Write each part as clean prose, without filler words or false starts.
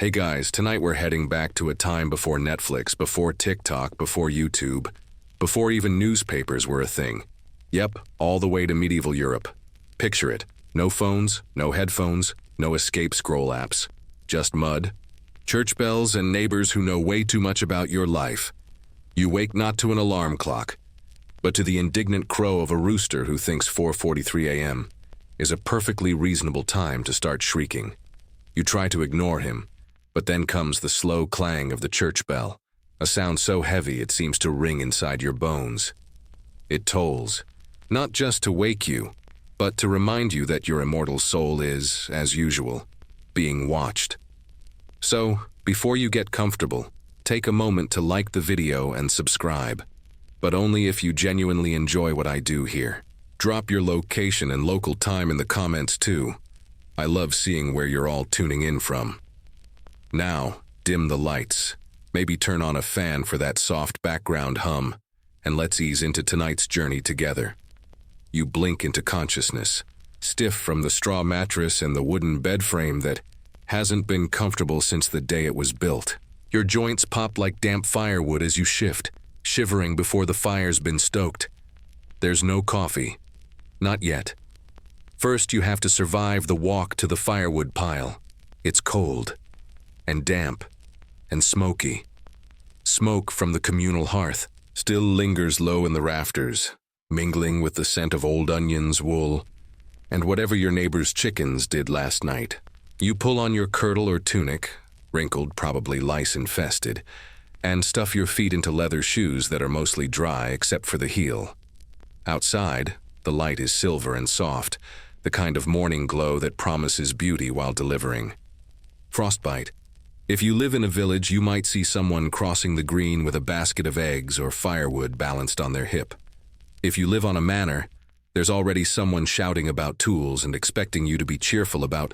Hey guys, tonight we're heading back to a time before Netflix, before TikTok, before YouTube, before even newspapers were a thing. Yep, all the way to medieval Europe. Picture it. No phones, no headphones, no escape scroll apps. Just mud, church bells, and neighbors who know way too much about your life. You wake not to an alarm clock, but to the indignant crow of a rooster who thinks 4:43 a.m. is a perfectly reasonable time to start shrieking. You try to ignore him, but then comes the slow clang of the church bell, a sound so heavy it seems to ring inside your bones. It tolls, not just to wake you, but to remind you that your immortal soul is, as usual, being watched. So, before you get comfortable, take a moment to like the video and subscribe, but only if you genuinely enjoy what I do here. Drop your location and local time in the comments too. I love seeing where you're all tuning in from. Now, dim the lights, maybe turn on a fan for that soft background hum, and let's ease into tonight's journey together. You blink into consciousness, stiff from the straw mattress and the wooden bed frame that hasn't been comfortable since the day it was built. Your joints pop like damp firewood as you shift, shivering before the fire's been stoked. There's no coffee. Not yet. First, you have to survive the walk to the firewood pile. It's cold, and damp, and smoky. Smoke from the communal hearth still lingers low in the rafters, mingling with the scent of old onions, wool, and whatever your neighbor's chickens did last night. You pull on your kirtle or tunic, wrinkled, probably lice-infested, and stuff your feet into leather shoes that are mostly dry except for the heel. Outside, the light is silver and soft, the kind of morning glow that promises beauty while delivering. Frostbite. If you live in a village, you might see someone crossing the green with a basket of eggs or firewood balanced on their hip. If you live on a manor, there's already someone shouting about tools and expecting you to be cheerful about.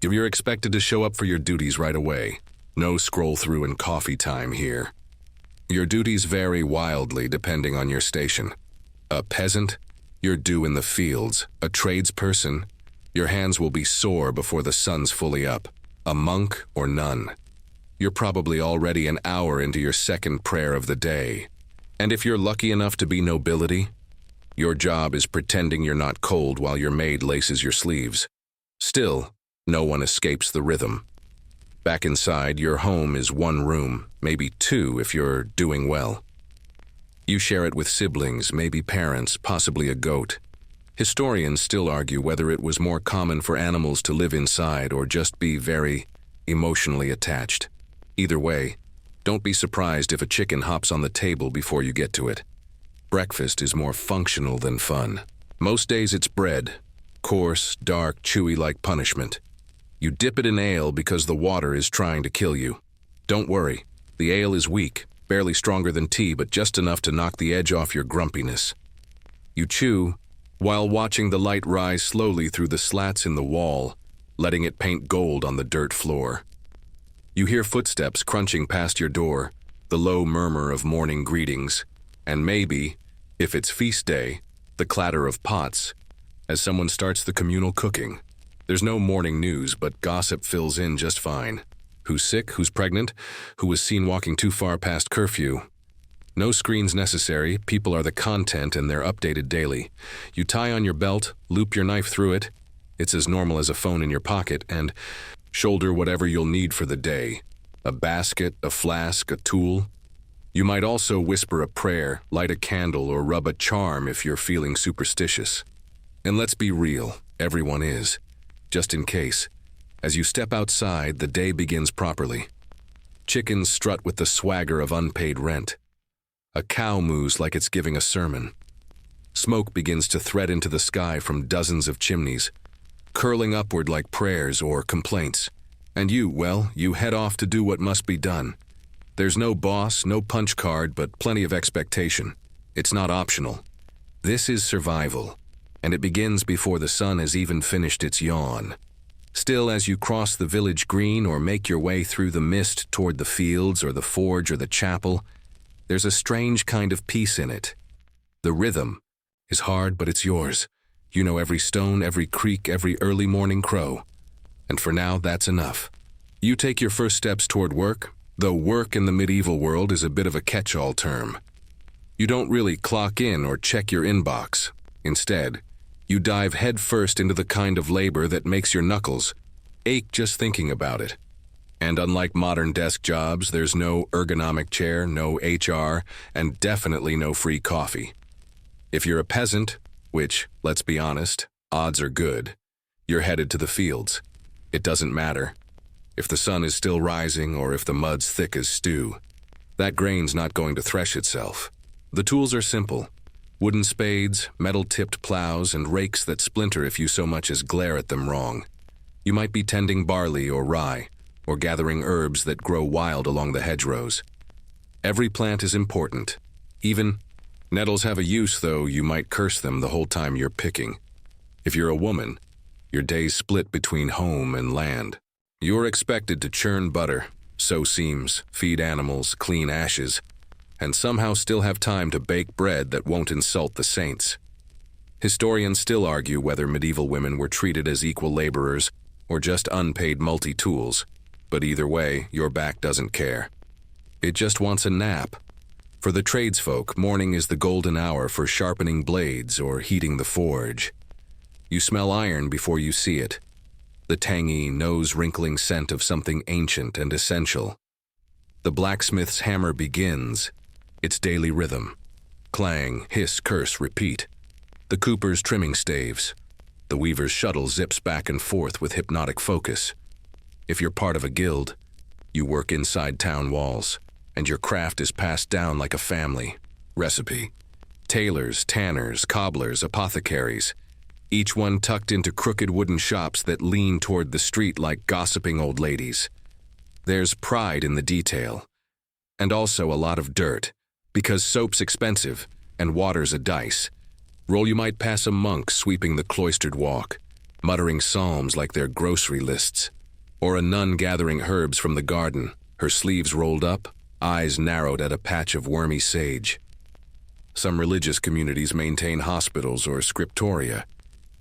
You're expected to show up for your duties right away. No scroll through and coffee time here. Your duties vary wildly depending on your station. A peasant? You're due in the fields. A tradesperson? Your hands will be sore before the sun's fully up. A monk or nun? You're probably already an hour into your second prayer of the day. And if you're lucky enough to be nobility, your job is pretending you're not cold while your maid laces your sleeves. Still, no one escapes the rhythm. Back inside, your home is one room, maybe two if you're doing well. You share it with siblings, maybe parents, possibly a goat. Historians still argue whether it was more common for animals to live inside or just be very emotionally attached. Either way, don't be surprised if a chicken hops on the table before you get to it. Breakfast is more functional than fun. Most days it's bread, coarse, dark, chewy like punishment. You dip it in ale because the water is trying to kill you. Don't worry, the ale is weak, barely stronger than tea, but just enough to knock the edge off your grumpiness. You chew, while watching the light rise slowly through the slats in the wall, letting it paint gold on the dirt floor. You hear footsteps crunching past your door, the low murmur of morning greetings, and maybe, if it's feast day, the clatter of pots, as someone starts the communal cooking. There's no morning news, but gossip fills in just fine. Who's sick, who's pregnant, who was seen walking too far past curfew. No screens necessary, people are the content and they're updated daily. You tie on your belt, loop your knife through it. It's as normal as a phone in your pocket, and shoulder whatever you'll need for the day. A basket, a flask, a tool. You might also whisper a prayer, light a candle, or rub a charm if you're feeling superstitious. And let's be real, everyone is. Just in case. As you step outside, the day begins properly. Chickens strut with the swagger of unpaid rent. A cow moos like it's giving a sermon. Smoke begins to thread into the sky from dozens of chimneys, curling upward like prayers or complaints. And you head off to do what must be done. There's no boss, no punch card, but plenty of expectation. It's not optional. This is survival, and it begins before the sun has even finished its yawn. Still, as you cross the village green or make your way through the mist toward the fields or the forge or the chapel, there's a strange kind of peace in it. The rhythm is hard, but it's yours. You know every stone, every creak, every early morning crow. And for now, that's enough. You take your first steps toward work, though work in the medieval world is a bit of a catch-all term. You don't really clock in or check your inbox. Instead, you dive headfirst into the kind of labor that makes your knuckles ache just thinking about it. And unlike modern desk jobs, there's no ergonomic chair, no HR, and definitely no free coffee. If you're a peasant, which, let's be honest, odds are good, you're headed to the fields. It doesn't matter if the sun is still rising or if the mud's thick as stew. That grain's not going to thresh itself. The tools are simple. Wooden spades, metal-tipped plows, and rakes that splinter if you so much as glare at them wrong. You might be tending barley or rye, or gathering herbs that grow wild along the hedgerows. Every plant is important. Even nettles have a use, though you might curse them the whole time you're picking. If you're a woman, your day's split between home and land. You're expected to churn butter, sew seams, feed animals, clean ashes, and somehow still have time to bake bread that won't insult the saints. Historians still argue whether medieval women were treated as equal laborers or just unpaid multi-tools. But either way, your back doesn't care. It just wants a nap. For the tradesfolk, morning is the golden hour for sharpening blades or heating the forge. You smell iron before you see it, the tangy, nose-wrinkling scent of something ancient and essential. The blacksmith's hammer begins, its daily rhythm. Clang, hiss, curse, repeat. The cooper's trimming staves. The weaver's shuttle zips back and forth with hypnotic focus. If you're part of a guild, you work inside town walls, and your craft is passed down like a family recipe. Tailors, tanners, cobblers, apothecaries, each one tucked into crooked wooden shops that lean toward the street like gossiping old ladies. There's pride in the detail, and also a lot of dirt, because soap's expensive and water's a dice. Roll you might pass a monk sweeping the cloistered walk, muttering psalms like they're grocery lists. Or a nun gathering herbs from the garden, her sleeves rolled up, eyes narrowed at a patch of wormy sage. Some religious communities maintain hospitals or scriptoria,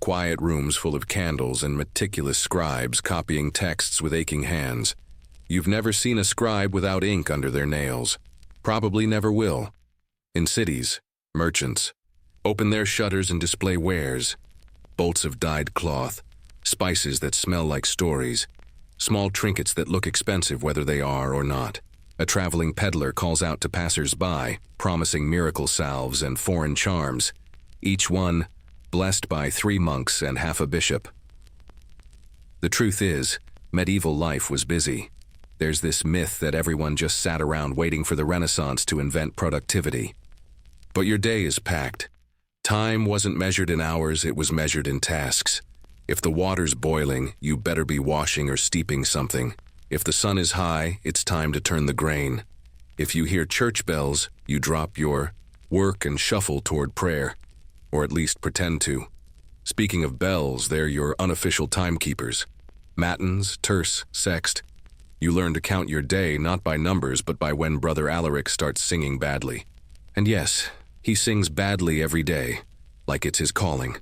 quiet rooms full of candles and meticulous scribes copying texts with aching hands. You've never seen a scribe without ink under their nails. Probably never will. In cities, merchants open their shutters and display wares, bolts of dyed cloth, spices that smell like stories, small trinkets that look expensive whether they are or not. A traveling peddler calls out to passers-by, promising miracle salves and foreign charms, each one blessed by 3 monks and half a bishop. The truth is, medieval life was busy. There's this myth that everyone just sat around waiting for the Renaissance to invent productivity. But your day is packed. Time wasn't measured in hours, it was measured in tasks. If the water's boiling, you better be washing or steeping something. If the sun is high, it's time to turn the grain. If you hear church bells, you drop your work and shuffle toward prayer, or at least pretend to. Speaking of bells, they're your unofficial timekeepers. Matins, terce, sext. You learn to count your day not by numbers but by when Brother Alaric starts singing badly. And yes, he sings badly every day, like it's his calling.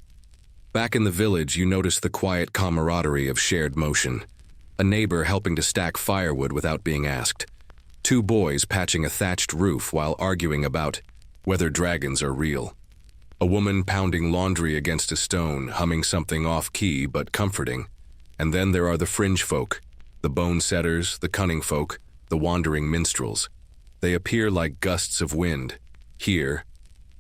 Back in the village, you notice the quiet camaraderie of shared motion. A neighbor helping to stack firewood without being asked. 2 boys patching a thatched roof while arguing about whether dragons are real. A woman pounding laundry against a stone, humming something off-key but comforting. And then there are the fringe folk, the bone-setters, the cunning folk, the wandering minstrels. They appear like gusts of wind, here,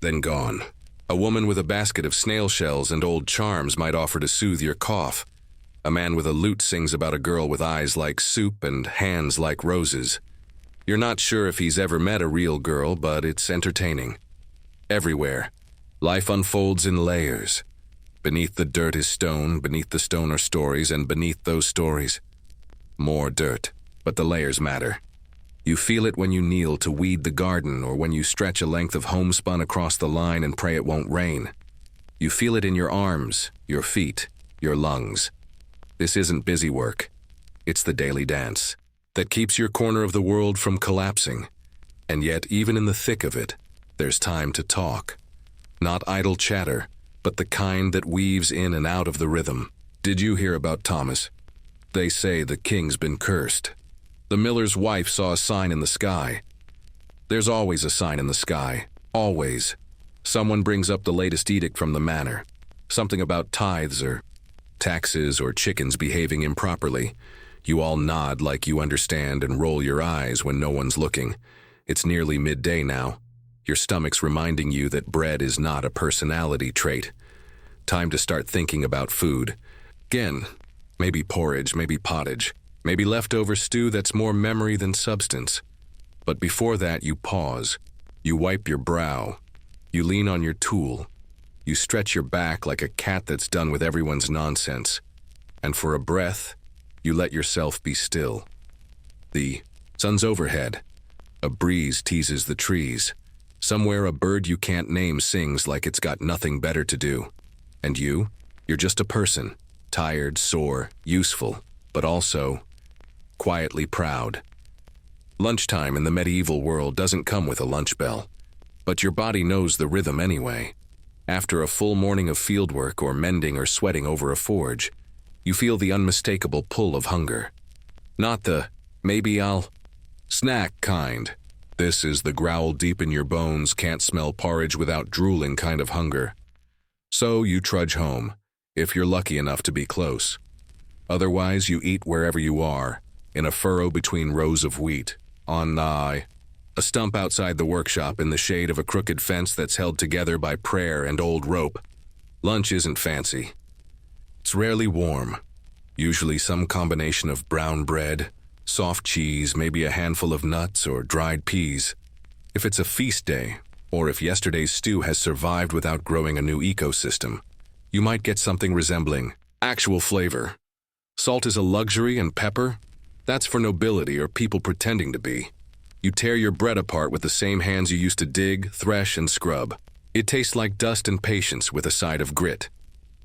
then gone. A woman with a basket of snail shells and old charms might offer to soothe your cough. A man with a lute sings about a girl with eyes like soup and hands like roses. You're not sure if he's ever met a real girl, but it's entertaining. Everywhere, life unfolds in layers. Beneath the dirt is stone, beneath the stone are stories, and beneath those stories, more dirt. But the layers matter. You feel it when you kneel to weed the garden or when you stretch a length of homespun across the line and pray it won't rain. You feel it in your arms, your feet, your lungs. This isn't busy work. It's the daily dance that keeps your corner of the world from collapsing. And yet, even in the thick of it, there's time to talk. Not idle chatter, but the kind that weaves in and out of the rhythm. Did you hear about Thomas? They say the king's been cursed. The miller's wife saw a sign in the sky. There's always a sign in the sky. Always. Someone brings up the latest edict from the manor. Something about tithes or taxes or chickens behaving improperly. You all nod like you understand and roll your eyes when no one's looking. It's nearly midday now. Your stomach's reminding you that bread is not a personality trait. Time to start thinking about food. Again, maybe porridge, maybe pottage, maybe leftover stew that's more memory than substance. But before that, you pause. You wipe your brow. You lean on your tool. You stretch your back like a cat that's done with everyone's nonsense. And for a breath, you let yourself be still. The sun's overhead. A breeze teases the trees. Somewhere a bird you can't name sings like it's got nothing better to do. And you're just a person, tired, sore, useful, but also quietly proud. Lunchtime in the medieval world doesn't come with a lunch bell, but your body knows the rhythm anyway. After a full morning of fieldwork or mending or sweating over a forge, you feel the unmistakable pull of hunger. Not the, maybe I'll snack kind. This is the growl deep in your bones, can't smell porridge without drooling kind of hunger. So you trudge home, if you're lucky enough to be close. Otherwise, you eat wherever you are, in a furrow between rows of wheat, on a stump outside the workshop in the shade of a crooked fence that's held together by prayer and old rope. Lunch isn't fancy. It's rarely warm, usually some combination of brown bread, soft cheese, maybe a handful of nuts or dried peas. If it's a feast day, or if yesterday's stew has survived without growing a new ecosystem, you might get something resembling actual flavor. Salt is a luxury and pepper? That's for nobility or people pretending to be. You tear your bread apart with the same hands you used to dig, thresh, and scrub. It tastes like dust and patience with a side of grit.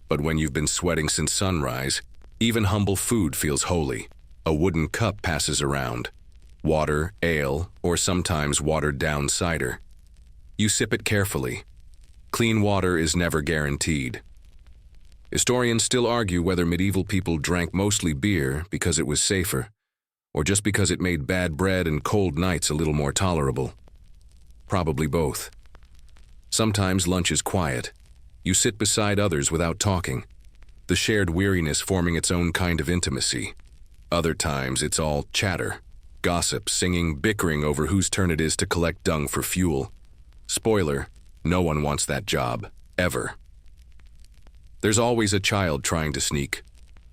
But when you've been sweating since sunrise, even humble food feels holy. A wooden cup passes around. Water, ale, or sometimes watered-down cider. You sip it carefully. Clean water is never guaranteed. Historians still argue whether medieval people drank mostly beer because it was safer, or just because it made bad bread and cold nights a little more tolerable. Probably both. Sometimes lunch is quiet. You sit beside others without talking, the shared weariness forming its own kind of intimacy. Other times it's all chatter, gossip, singing, bickering over whose turn it is to collect dung for fuel. Spoiler, no one wants that job, ever. There's always a child trying to sneak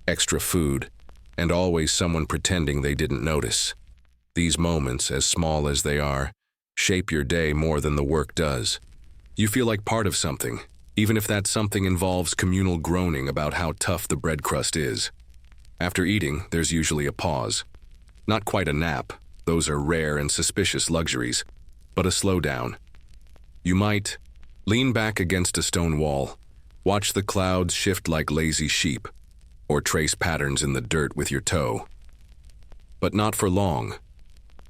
extra food, and always someone pretending they didn't notice. These moments, as small as they are, shape your day more than the work does. You feel like part of something, even if that something involves communal groaning about how tough the bread crust is. After eating, there's usually a pause. Not quite a nap, those are rare and suspicious luxuries, but a slowdown. You might lean back against a stone wall, watch the clouds shift like lazy sheep, or trace patterns in the dirt with your toe. But not for long.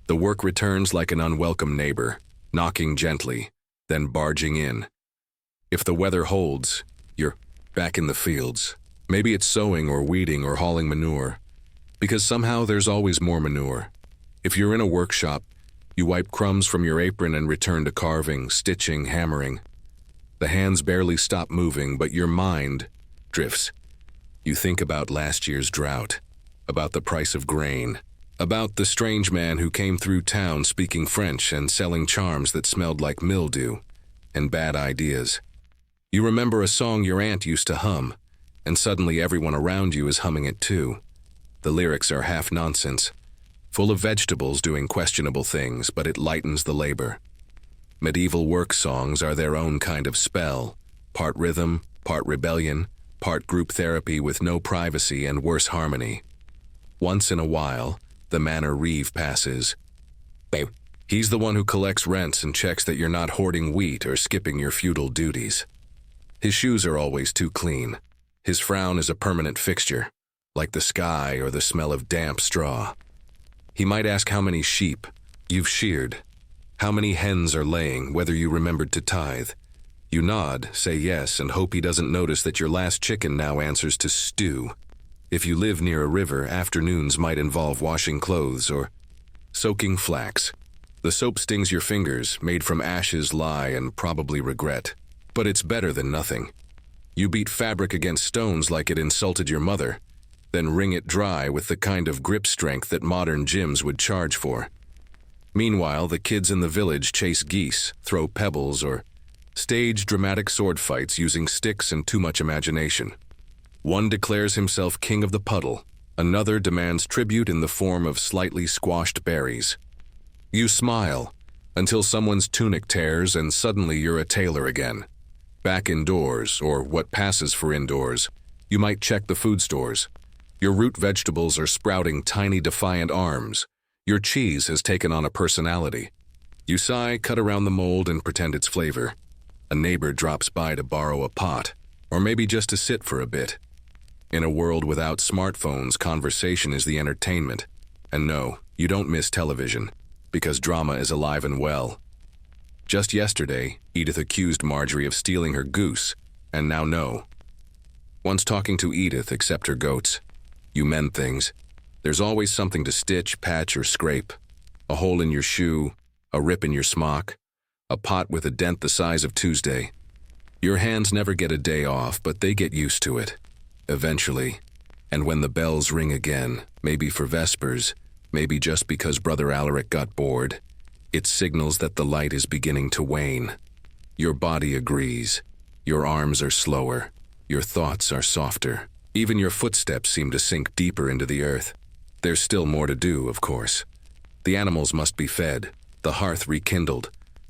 The work returns like an unwelcome neighbor, knocking gently, then barging in. If the weather holds, you're back in the fields. Maybe it's sowing or weeding or hauling manure, because somehow there's always more manure. If you're in a workshop, you wipe crumbs from your apron and return to carving, stitching, hammering. The hands barely stop moving, but your mind drifts. You think about last year's drought, about the price of grain, about the strange man who came through town speaking French and selling charms that smelled like mildew and bad ideas. You remember a song your aunt used to hum, and suddenly everyone around you is humming it too. The lyrics are half nonsense, full of vegetables doing questionable things, but it lightens the labor. Medieval work songs are their own kind of spell, part rhythm, part rebellion, part group therapy with no privacy and worse harmony. Once in a while, the manor reeve passes. He's the one who collects rents and checks that you're not hoarding wheat or skipping your feudal duties. His shoes are always too clean. His frown is a permanent fixture, like the sky or the smell of damp straw. He might ask how many sheep you've sheared, how many hens are laying, whether you remembered to tithe. You nod, say yes, and hope he doesn't notice that your last chicken now answers to stew. If you live near a river, afternoons might involve washing clothes or soaking flax. The soap stings your fingers, made from ashes, lye, and probably regret. But it's better than nothing. You beat fabric against stones like it insulted your mother, then wring it dry with the kind of grip strength that modern gyms would charge for. Meanwhile, the kids in the village chase geese, throw pebbles, or stage dramatic sword fights using sticks and too much imagination. One declares himself king of the puddle, another demands tribute in the form of slightly squashed berries. You smile until someone's tunic tears and suddenly you're a tailor again. Back indoors, or what passes for indoors, you might check the food stores. Your root vegetables are sprouting tiny defiant arms. Your cheese has taken on a personality. You sigh, cut around the mold, and pretend it's flavor. A neighbor drops by to borrow a pot, or maybe just to sit for a bit. In a world without smartphones, conversation is the entertainment. And no, you don't miss television, because drama is alive and well. Just yesterday, Edith accused Marjorie of stealing her goose, and now no. Once talking to Edith, except her goats. You mend things. There's always something to stitch, patch, or scrape. A hole in your shoe, a rip in your smock, a pot with a dent the size of Tuesday. Your hands never get a day off, but they get used to it. Eventually. And when the bells ring again, maybe for Vespers, maybe just because Brother Alaric got bored, it signals that the light is beginning to wane. Your body agrees. Your arms are slower. Your thoughts are softer. Even your footsteps seem to sink deeper into the earth. There's still more to do, of course. The animals must be fed, the hearth rekindled,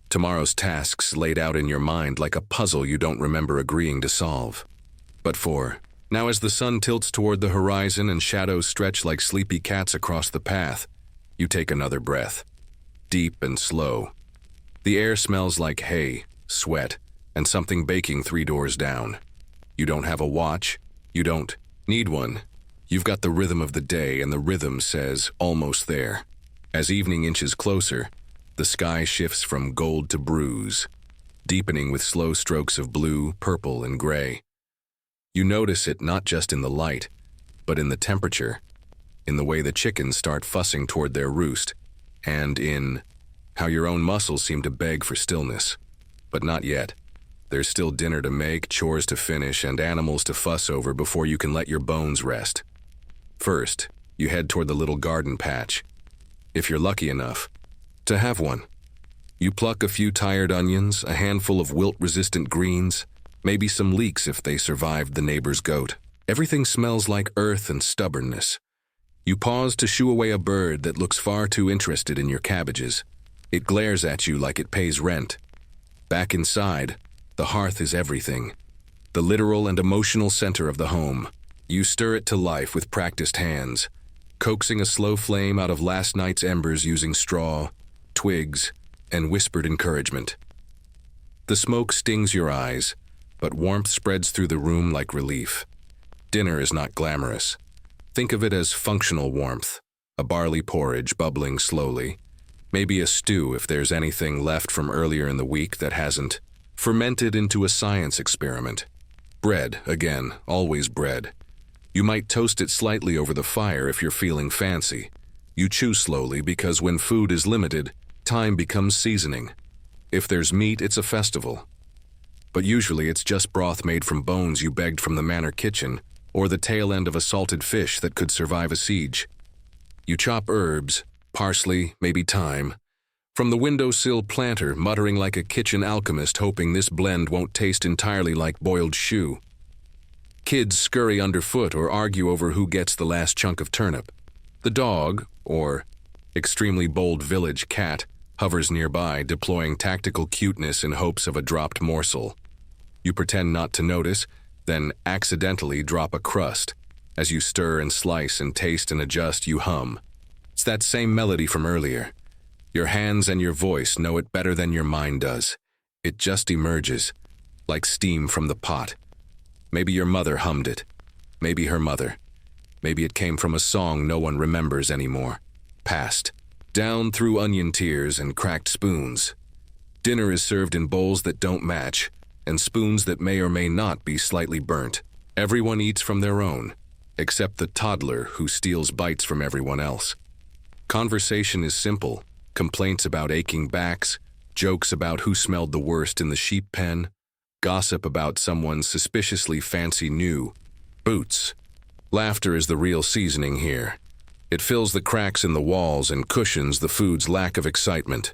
tomorrow's tasks laid out in your mind like a puzzle you don't remember agreeing to solve. But now as the sun tilts toward the horizon and shadows stretch like sleepy cats across the path, you take another breath. Deep and slow. The air smells like hay, sweat, and something baking 3 doors down. You don't have a watch. You don't need one. You've got the rhythm of the day, and the rhythm says, almost there. As evening inches closer, the sky shifts from gold to bruise, deepening with slow strokes of blue, purple, and gray. You notice it not just in the light, but in the temperature, in the way the chickens start fussing toward their roost, and in how your own muscles seem to beg for stillness. But not yet. There's still dinner to make, chores to finish, and animals to fuss over before you can let your bones rest. First, you head toward the little garden patch, if you're lucky enough to have one. You pluck a few tired onions, a handful of wilt-resistant greens, maybe some leeks if they survived the neighbor's goat. Everything smells like earth and stubbornness. You pause to shoo away a bird that looks far too interested in your cabbages. It glares at you like it pays rent. Back inside, the hearth is everything, the literal and emotional center of the home. You stir it to life with practiced hands, coaxing a slow flame out of last night's embers using straw, twigs, and whispered encouragement. The smoke stings your eyes, but warmth spreads through the room like relief. Dinner is not glamorous. Think of it as functional warmth, a barley porridge bubbling slowly, maybe a stew if there's anything left from earlier in the week that hasn't fermented into a science experiment. Bread, again, always bread. You might toast it slightly over the fire if you're feeling fancy. You chew slowly because when food is limited, time becomes seasoning. If there's meat, it's a festival. But usually it's just broth made from bones you begged from the manor kitchen, or the tail end of a salted fish that could survive a siege. You chop herbs, parsley, maybe thyme, from the windowsill planter, muttering like a kitchen alchemist, hoping this blend won't taste entirely like boiled shoe. Kids scurry underfoot or argue over who gets the last chunk of turnip. The dog, or extremely bold village cat, hovers nearby, deploying tactical cuteness in hopes of a dropped morsel. You pretend not to notice, then accidentally drop a crust. As you stir and slice and taste and adjust, you hum. It's that same melody from earlier. Your hands and your voice know it better than your mind does. It just emerges, like steam from the pot. Maybe your mother hummed it. Maybe her mother. Maybe it came from a song no one remembers anymore. Past. Down through onion tears and cracked spoons. Dinner is served in bowls that don't match, and spoons that may or may not be slightly burnt. Everyone eats from their own, except the toddler who steals bites from everyone else. Conversation is simple: complaints about aching backs, jokes about who smelled the worst in the sheep pen, gossip about someone's suspiciously fancy new boots. Laughter is the real seasoning here. It fills the cracks in the walls and cushions the food's lack of excitement.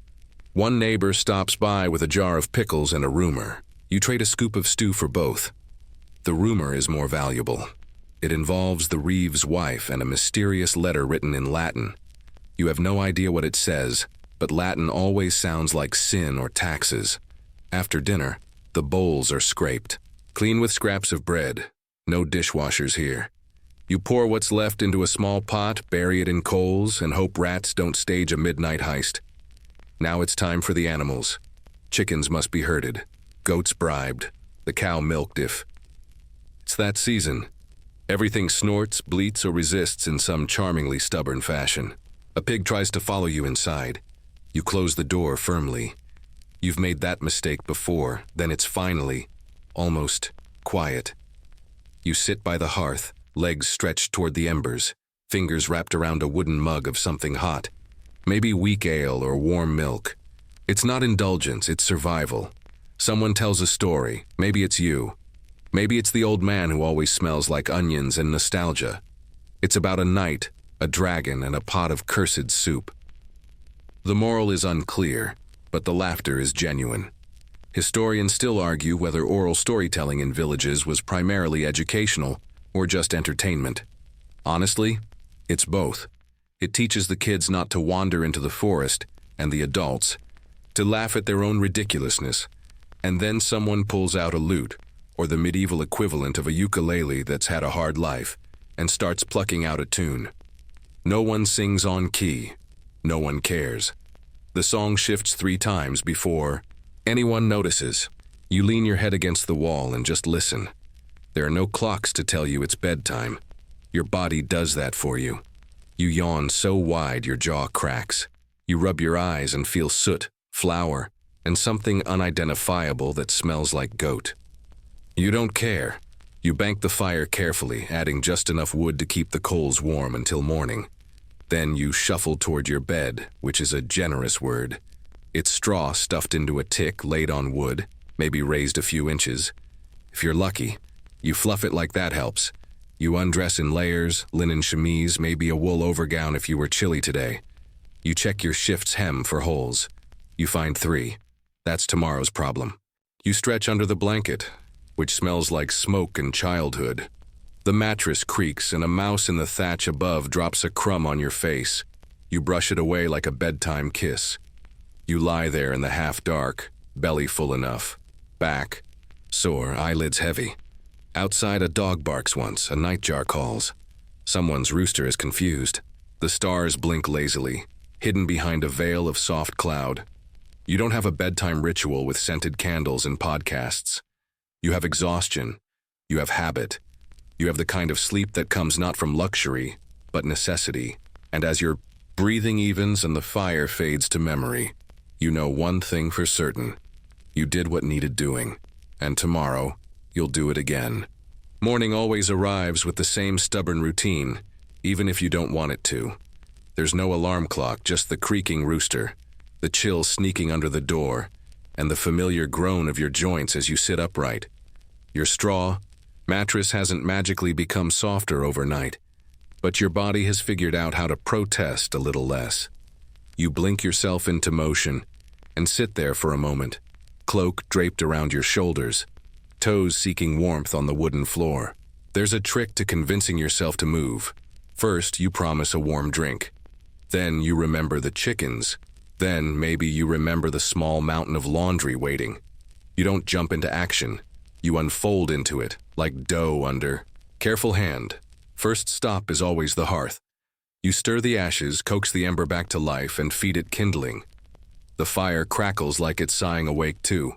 One neighbor stops by with a jar of pickles and a rumor. You trade a scoop of stew for both. The rumor is more valuable. It involves the Reeves' wife and a mysterious letter written in Latin. You have no idea what it says, but Latin always sounds like sin or taxes. After dinner, the bowls are scraped, clean with scraps of bread. No dishwashers here. You pour what's left into a small pot, bury it in coals, and hope rats don't stage a midnight heist. Now it's time for the animals. Chickens must be herded, goats bribed, the cow milked if. It's that season. Everything snorts, bleats, or resists in some charmingly stubborn fashion. A pig tries to follow you inside. You close the door firmly. You've made that mistake before, then it's finally, almost, quiet. You sit by the hearth, legs stretched toward the embers, fingers wrapped around a wooden mug of something hot. Maybe weak ale or warm milk. It's not indulgence, it's survival. Someone tells a story. Maybe it's you. Maybe it's the old man who always smells like onions and nostalgia. It's about a knight, a dragon, and a pot of cursed soup. The moral is unclear, but the laughter is genuine. Historians still argue whether oral storytelling in villages was primarily educational or just entertainment. Honestly, it's both. It teaches the kids not to wander into the forest, and the adults to laugh at their own ridiculousness. And then someone pulls out a lute, or the medieval equivalent of a ukulele that's had a hard life, and starts plucking out a tune. No one sings on key. No one cares. The song shifts 3 times before anyone notices. You lean your head against the wall and just listen. There are no clocks to tell you it's bedtime. Your body does that for you. You yawn so wide your jaw cracks. You rub your eyes and feel soot, flour, and something unidentifiable that smells like goat. You don't care. You bank the fire carefully, adding just enough wood to keep the coals warm until morning. Then you shuffle toward your bed, which is a generous word. It's straw stuffed into a tick laid on wood, maybe raised a few inches. If you're lucky, you fluff it like that helps. You undress in layers, linen chemise, maybe a wool overgown if you were chilly today. You check your shift's hem for holes. You find 3. That's tomorrow's problem. You stretch under the blanket, which smells like smoke and childhood. The mattress creaks and a mouse in the thatch above drops a crumb on your face. You brush it away like a bedtime kiss. You lie there in the half-dark, belly full enough, back sore, eyelids heavy. Outside a dog barks once, a nightjar calls. Someone's rooster is confused. The stars blink lazily, hidden behind a veil of soft cloud. You don't have a bedtime ritual with scented candles and podcasts. You have exhaustion. You have habit. You have the kind of sleep that comes not from luxury, but necessity. And as your breathing evens and the fire fades to memory, you know one thing for certain. You did what needed doing. And tomorrow, you'll do it again. Morning always arrives with the same stubborn routine, even if you don't want it to. There's no alarm clock, just the creaking rooster, the chill sneaking under the door, and the familiar groan of your joints as you sit upright. Your straw mattress hasn't magically become softer overnight, but your body has figured out how to protest a little less. You blink yourself into motion and sit there for a moment, cloak draped around your shoulders, toes seeking warmth on the wooden floor. There's a trick to convincing yourself to move. First, you promise a warm drink. Then you remember the chickens. Then maybe you remember the small mountain of laundry waiting. You don't jump into action. You unfold into it, like dough under careful hand. First stop is always the hearth. You stir the ashes, coax the ember back to life, and feed it kindling. The fire crackles like it's sighing awake too.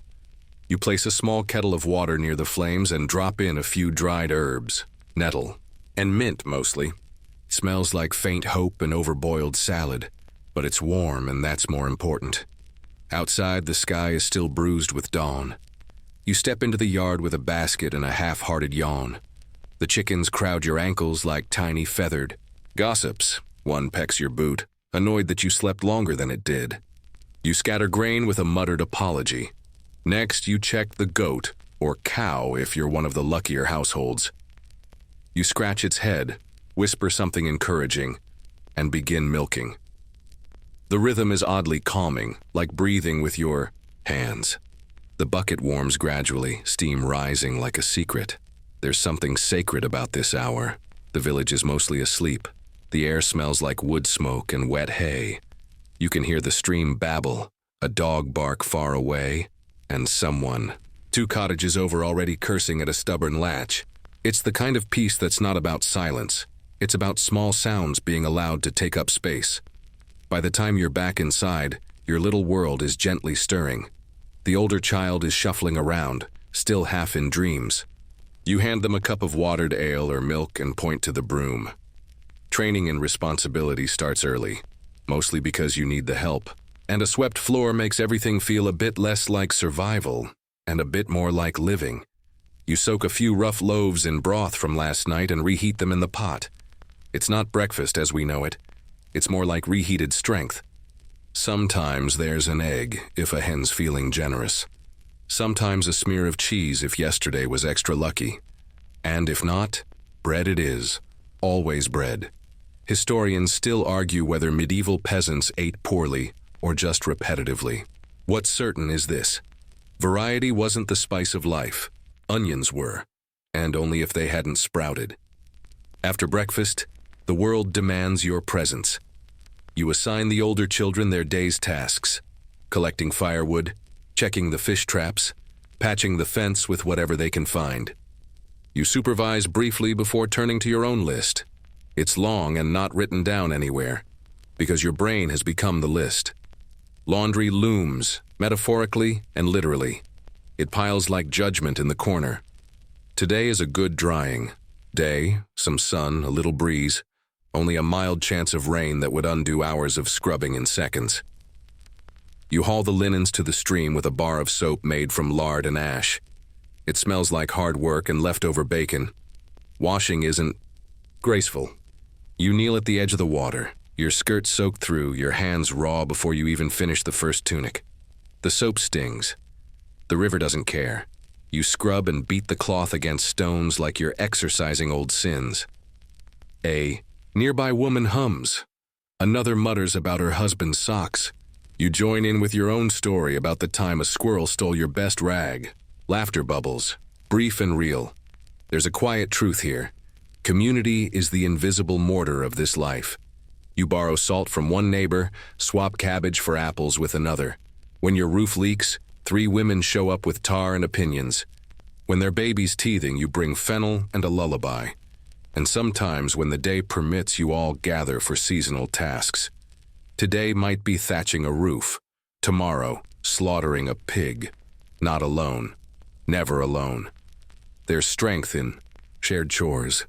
You place a small kettle of water near the flames and drop in a few dried herbs, nettle, and mint mostly. Smells like faint hope and overboiled salad, but it's warm and that's more important. Outside, the sky is still bruised with dawn. You step into the yard with a basket and a half-hearted yawn. The chickens crowd your ankles like tiny feathered gossips. One pecks your boot, annoyed that you slept longer than it did. You scatter grain with a muttered apology. Next, you check the goat, or cow if you're one of the luckier households. You scratch its head, whisper something encouraging, and begin milking. The rhythm is oddly calming, like breathing with your hands. The bucket warms gradually, steam rising like a secret. There's something sacred about this hour. The village is mostly asleep. The air smells like wood smoke and wet hay. You can hear the stream babble, a dog bark far away, and someone, 2 cottages over, already cursing at a stubborn latch. It's the kind of peace that's not about silence. It's about small sounds being allowed to take up space. By the time you're back inside, your little world is gently stirring. The older child is shuffling around, still half in dreams. You hand them a cup of watered ale or milk and point to the broom. Training in responsibility starts early, mostly because you need the help. And a swept floor makes everything feel a bit less like survival and a bit more like living. You soak a few rough loaves in broth from last night and reheat them in the pot. It's not breakfast as we know it. It's more like reheated strength. Sometimes there's an egg if a hen's feeling generous. Sometimes a smear of cheese if yesterday was extra lucky. And if not, bread it is. Always bread. Historians still argue whether medieval peasants ate poorly or just repetitively. What's certain is this: variety wasn't the spice of life. Onions were, and only if they hadn't sprouted. After breakfast, the world demands your presence. You assign the older children their day's tasks: collecting firewood, checking the fish traps, patching the fence with whatever they can find. You supervise briefly before turning to your own list. It's long and not written down anywhere, because your brain has become the list. Laundry looms, metaphorically and literally. It piles like judgment in the corner. Today is a good drying day, some sun, a little breeze, only a mild chance of rain that would undo hours of scrubbing in seconds. You haul the linens to the stream with a bar of soap made from lard and ash. It smells like hard work and leftover bacon. Washing isn't graceful. You kneel at the edge of the water, your skirt soaked through, your hands raw before you even finish the first tunic. The soap stings. The river doesn't care. You scrub and beat the cloth against stones like you're exorcising old sins. A nearby woman hums. Another mutters about her husband's socks. You join in with your own story about the time a squirrel stole your best rag. Laughter bubbles, brief and real. There's a quiet truth here. Community is the invisible mortar of this life. You borrow salt from one neighbor, swap cabbage for apples with another. When your roof leaks, 3 women show up with tar and opinions. When their baby's teething, you bring fennel and a lullaby. And sometimes, when the day permits, you all gather for seasonal tasks. Today might be thatching a roof. Tomorrow, slaughtering a pig. Not alone. Never alone. There's strength in shared chores.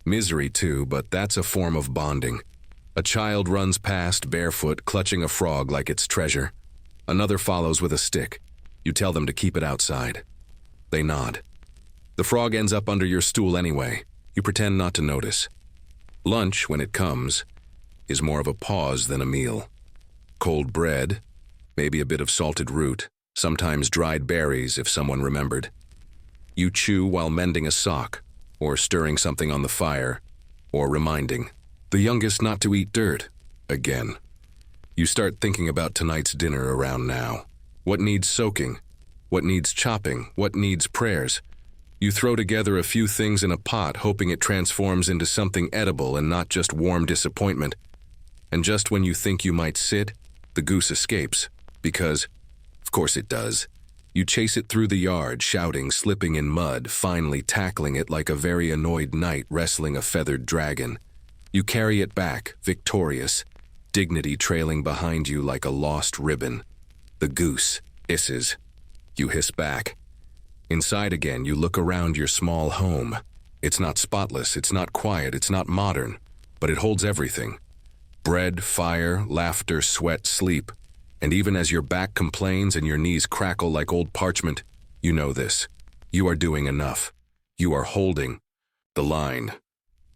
Misery too, but that's a form of bonding. A child runs past barefoot, clutching a frog like it's treasure. Another follows with a stick. You tell them to keep it outside. They nod. The frog ends up under your stool anyway. You pretend not to notice. Lunch, when it comes, is more of a pause than a meal. Cold bread, maybe a bit of salted root, sometimes dried berries if someone remembered. You chew while mending a sock, or stirring something on the fire, or reminding the youngest not to eat dirt again. You start thinking about tonight's dinner around now. What needs soaking? What needs chopping? What needs prayers? You throw together a few things in a pot, hoping it transforms into something edible and not just warm disappointment. And just when you think you might sit, the goose escapes. Because, of course it does. You chase it through the yard, shouting, slipping in mud, finally tackling it like a very annoyed knight wrestling a feathered dragon. You carry it back, victorious, dignity trailing behind you like a lost ribbon. The goose hisses. You hiss back. Inside again, you look around your small home. It's not spotless, it's not quiet, it's not modern, but it holds everything. Bread, fire, laughter, sweat, sleep. And even as your back complains and your knees crackle like old parchment, you know this. You are doing enough. You are holding. The line.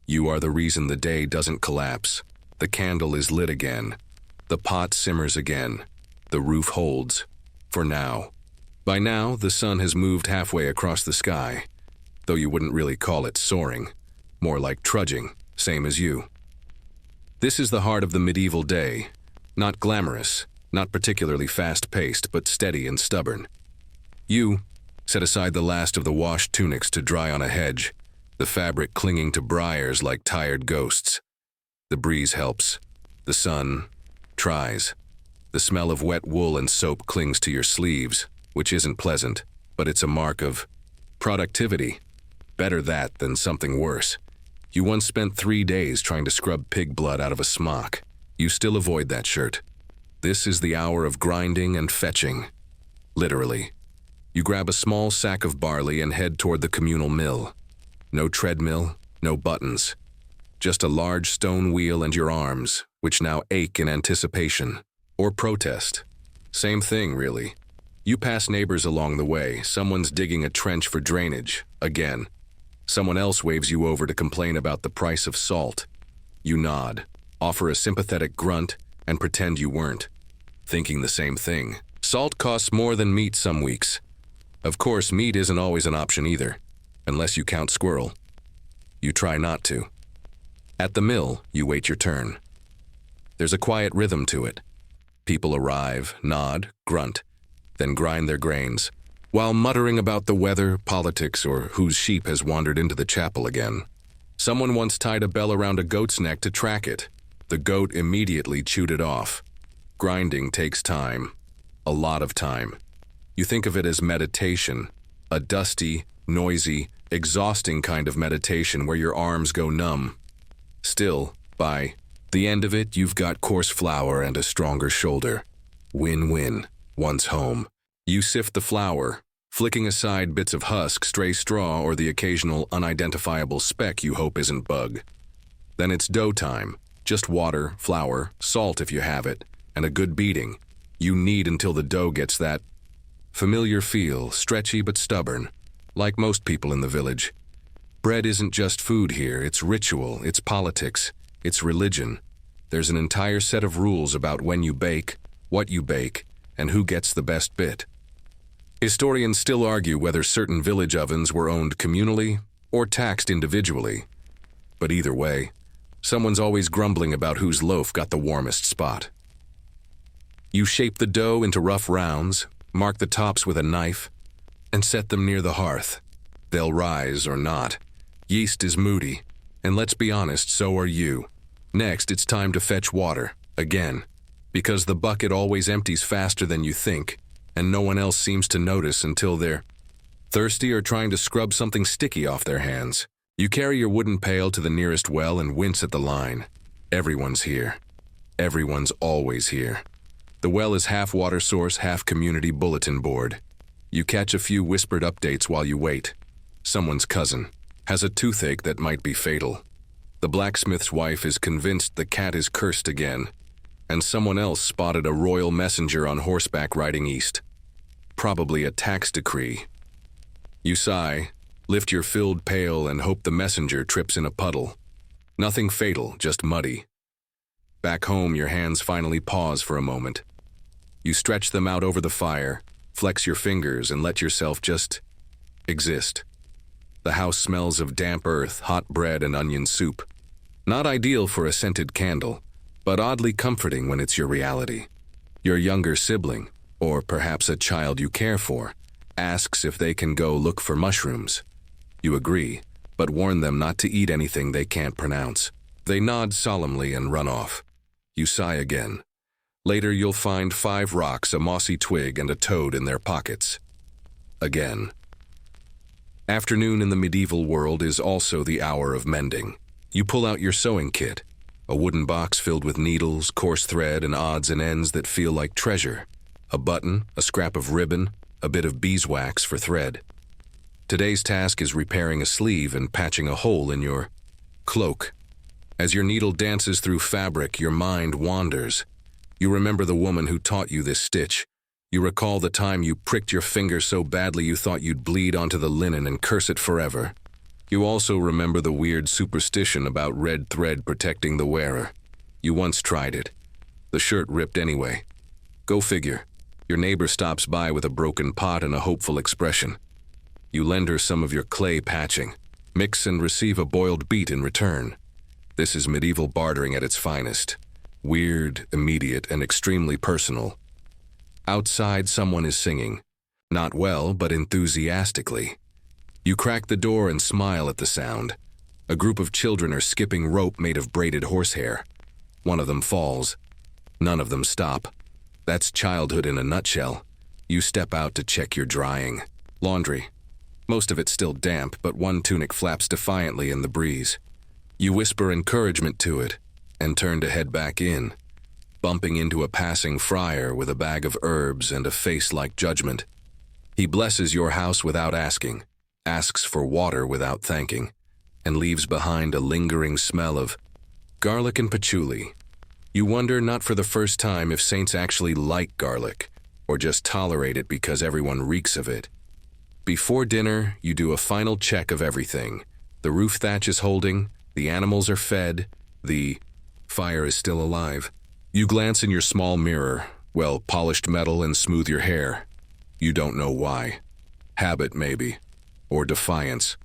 You are the reason the day doesn't collapse. The candle is lit again. The pot simmers again. The roof holds. For now. By now, the sun has moved halfway across the sky, though you wouldn't really call it soaring. More like trudging, same as you. This is the heart of the medieval day. Not glamorous, not particularly fast-paced, but steady and stubborn. You set aside the last of the washed tunics to dry on a hedge, the fabric clinging to briars like tired ghosts. The breeze helps. The sun tries. The smell of wet wool and soap clings to your sleeves, which isn't pleasant, but it's a mark of productivity. Better that than something worse. You once spent 3 days trying to scrub pig blood out of a smock. You still avoid that shirt. This is the hour of grinding and fetching. Literally. You grab a small sack of barley and head toward the communal mill. No treadmill, no buttons. Just a large stone wheel and your arms, which now ache in anticipation. Or protest. Same thing, really. You pass neighbors along the way. Someone's digging a trench for drainage, again. Someone else waves you over to complain about the price of salt. You nod, offer a sympathetic grunt, and pretend you weren't. Thinking the same thing. Salt costs more than meat some weeks. Of course, meat isn't always an option either, unless you count squirrel. You try not to. At the mill, you wait your turn. There's a quiet rhythm to it. People arrive, nod, grunt, then grind their grains, while muttering about the weather, politics, or whose sheep has wandered into the chapel again. Someone once tied a bell around a goat's neck to track it. The goat immediately chewed it off. Grinding takes time. A lot of time. You think of it as meditation, a dusty, noisy, exhausting kind of meditation where your arms go numb. Still, by the end of it, you've got coarse flour and a stronger shoulder. Win-win. Once home. You sift the flour, flicking aside bits of husk, stray straw, or the occasional unidentifiable speck you hope isn't bug. Then it's dough time. Just water, flour, salt if you have it, and a good beating. You knead until the dough gets that familiar feel, stretchy but stubborn, like most people in the village. Bread isn't just food here, it's ritual, it's politics, it's religion. There's an entire set of rules about when you bake, what you bake, and who gets the best bit. Historians still argue whether certain village ovens were owned communally or taxed individually. But either way, someone's always grumbling about whose loaf got the warmest spot. You shape the dough into rough rounds, mark the tops with a knife, and set them near the hearth. They'll rise or not. Yeast is moody, and let's be honest, so are you. Next, it's time to fetch water, again, because the bucket always empties faster than you think, and no one else seems to notice until they're thirsty or trying to scrub something sticky off their hands. You carry your wooden pail to the nearest well and wince at the line. Everyone's here. Everyone's always here. The well is half water source, half community bulletin board. You catch a few whispered updates while you wait. Someone's cousin has a toothache that might be fatal. The blacksmith's wife is convinced the cat is cursed again, and someone else spotted a royal messenger on horseback riding east. Probably a tax decree. You sigh, lift your filled pail, and hope the messenger trips in a puddle. Nothing fatal, just muddy. Back home, your hands finally pause for a moment. You stretch them out over the fire, flex your fingers, and let yourself just exist. The house smells of damp earth, hot bread, and onion soup. Not ideal for a scented candle, but oddly comforting when it's your reality. Your younger sibling, or perhaps a child you care for, asks if they can go look for mushrooms. You agree, but warn them not to eat anything they can't pronounce. They nod solemnly and run off. You sigh again. Later you'll find 5 rocks, a mossy twig, and a toad in their pockets. Again. Afternoon in the medieval world is also the hour of mending. You pull out your sewing kit, a wooden box filled with needles, coarse thread, and odds and ends that feel like treasure. A button, a scrap of ribbon, a bit of beeswax for thread. Today's task is repairing a sleeve and patching a hole in your cloak. As your needle dances through fabric, your mind wanders. You remember the woman who taught you this stitch. You recall the time you pricked your finger so badly you thought you'd bleed onto the linen and curse it forever. You also remember the weird superstition about red thread protecting the wearer. You once tried it. The shirt ripped anyway. Go figure. Your neighbor stops by with a broken pot and a hopeful expression. You lend her some of your clay patching. Mix and receive a boiled beet in return. This is medieval bartering at its finest. Weird, immediate, and extremely personal. Outside, someone is singing. Not well, but enthusiastically. You crack the door and smile at the sound. A group of children are skipping rope made of braided horsehair. One of them falls. None of them stop. That's childhood in a nutshell. You step out to check your drying. Laundry. Most of it's still damp, but one tunic flaps defiantly in the breeze. You whisper encouragement to it and turn to head back in, bumping into a passing friar with a bag of herbs and a face like judgment. He blesses your house without asking, asks for water without thanking, and leaves behind a lingering smell of garlic and patchouli. You wonder, not for the first time, if saints actually like garlic, or just tolerate it because everyone reeks of it. Before dinner, you do a final check of everything. The roof thatch is holding, the animals are fed, the fire is still alive. You glance in your small mirror, polished metal, and smooth your hair. You don't know why. Habit, maybe. Or defiance.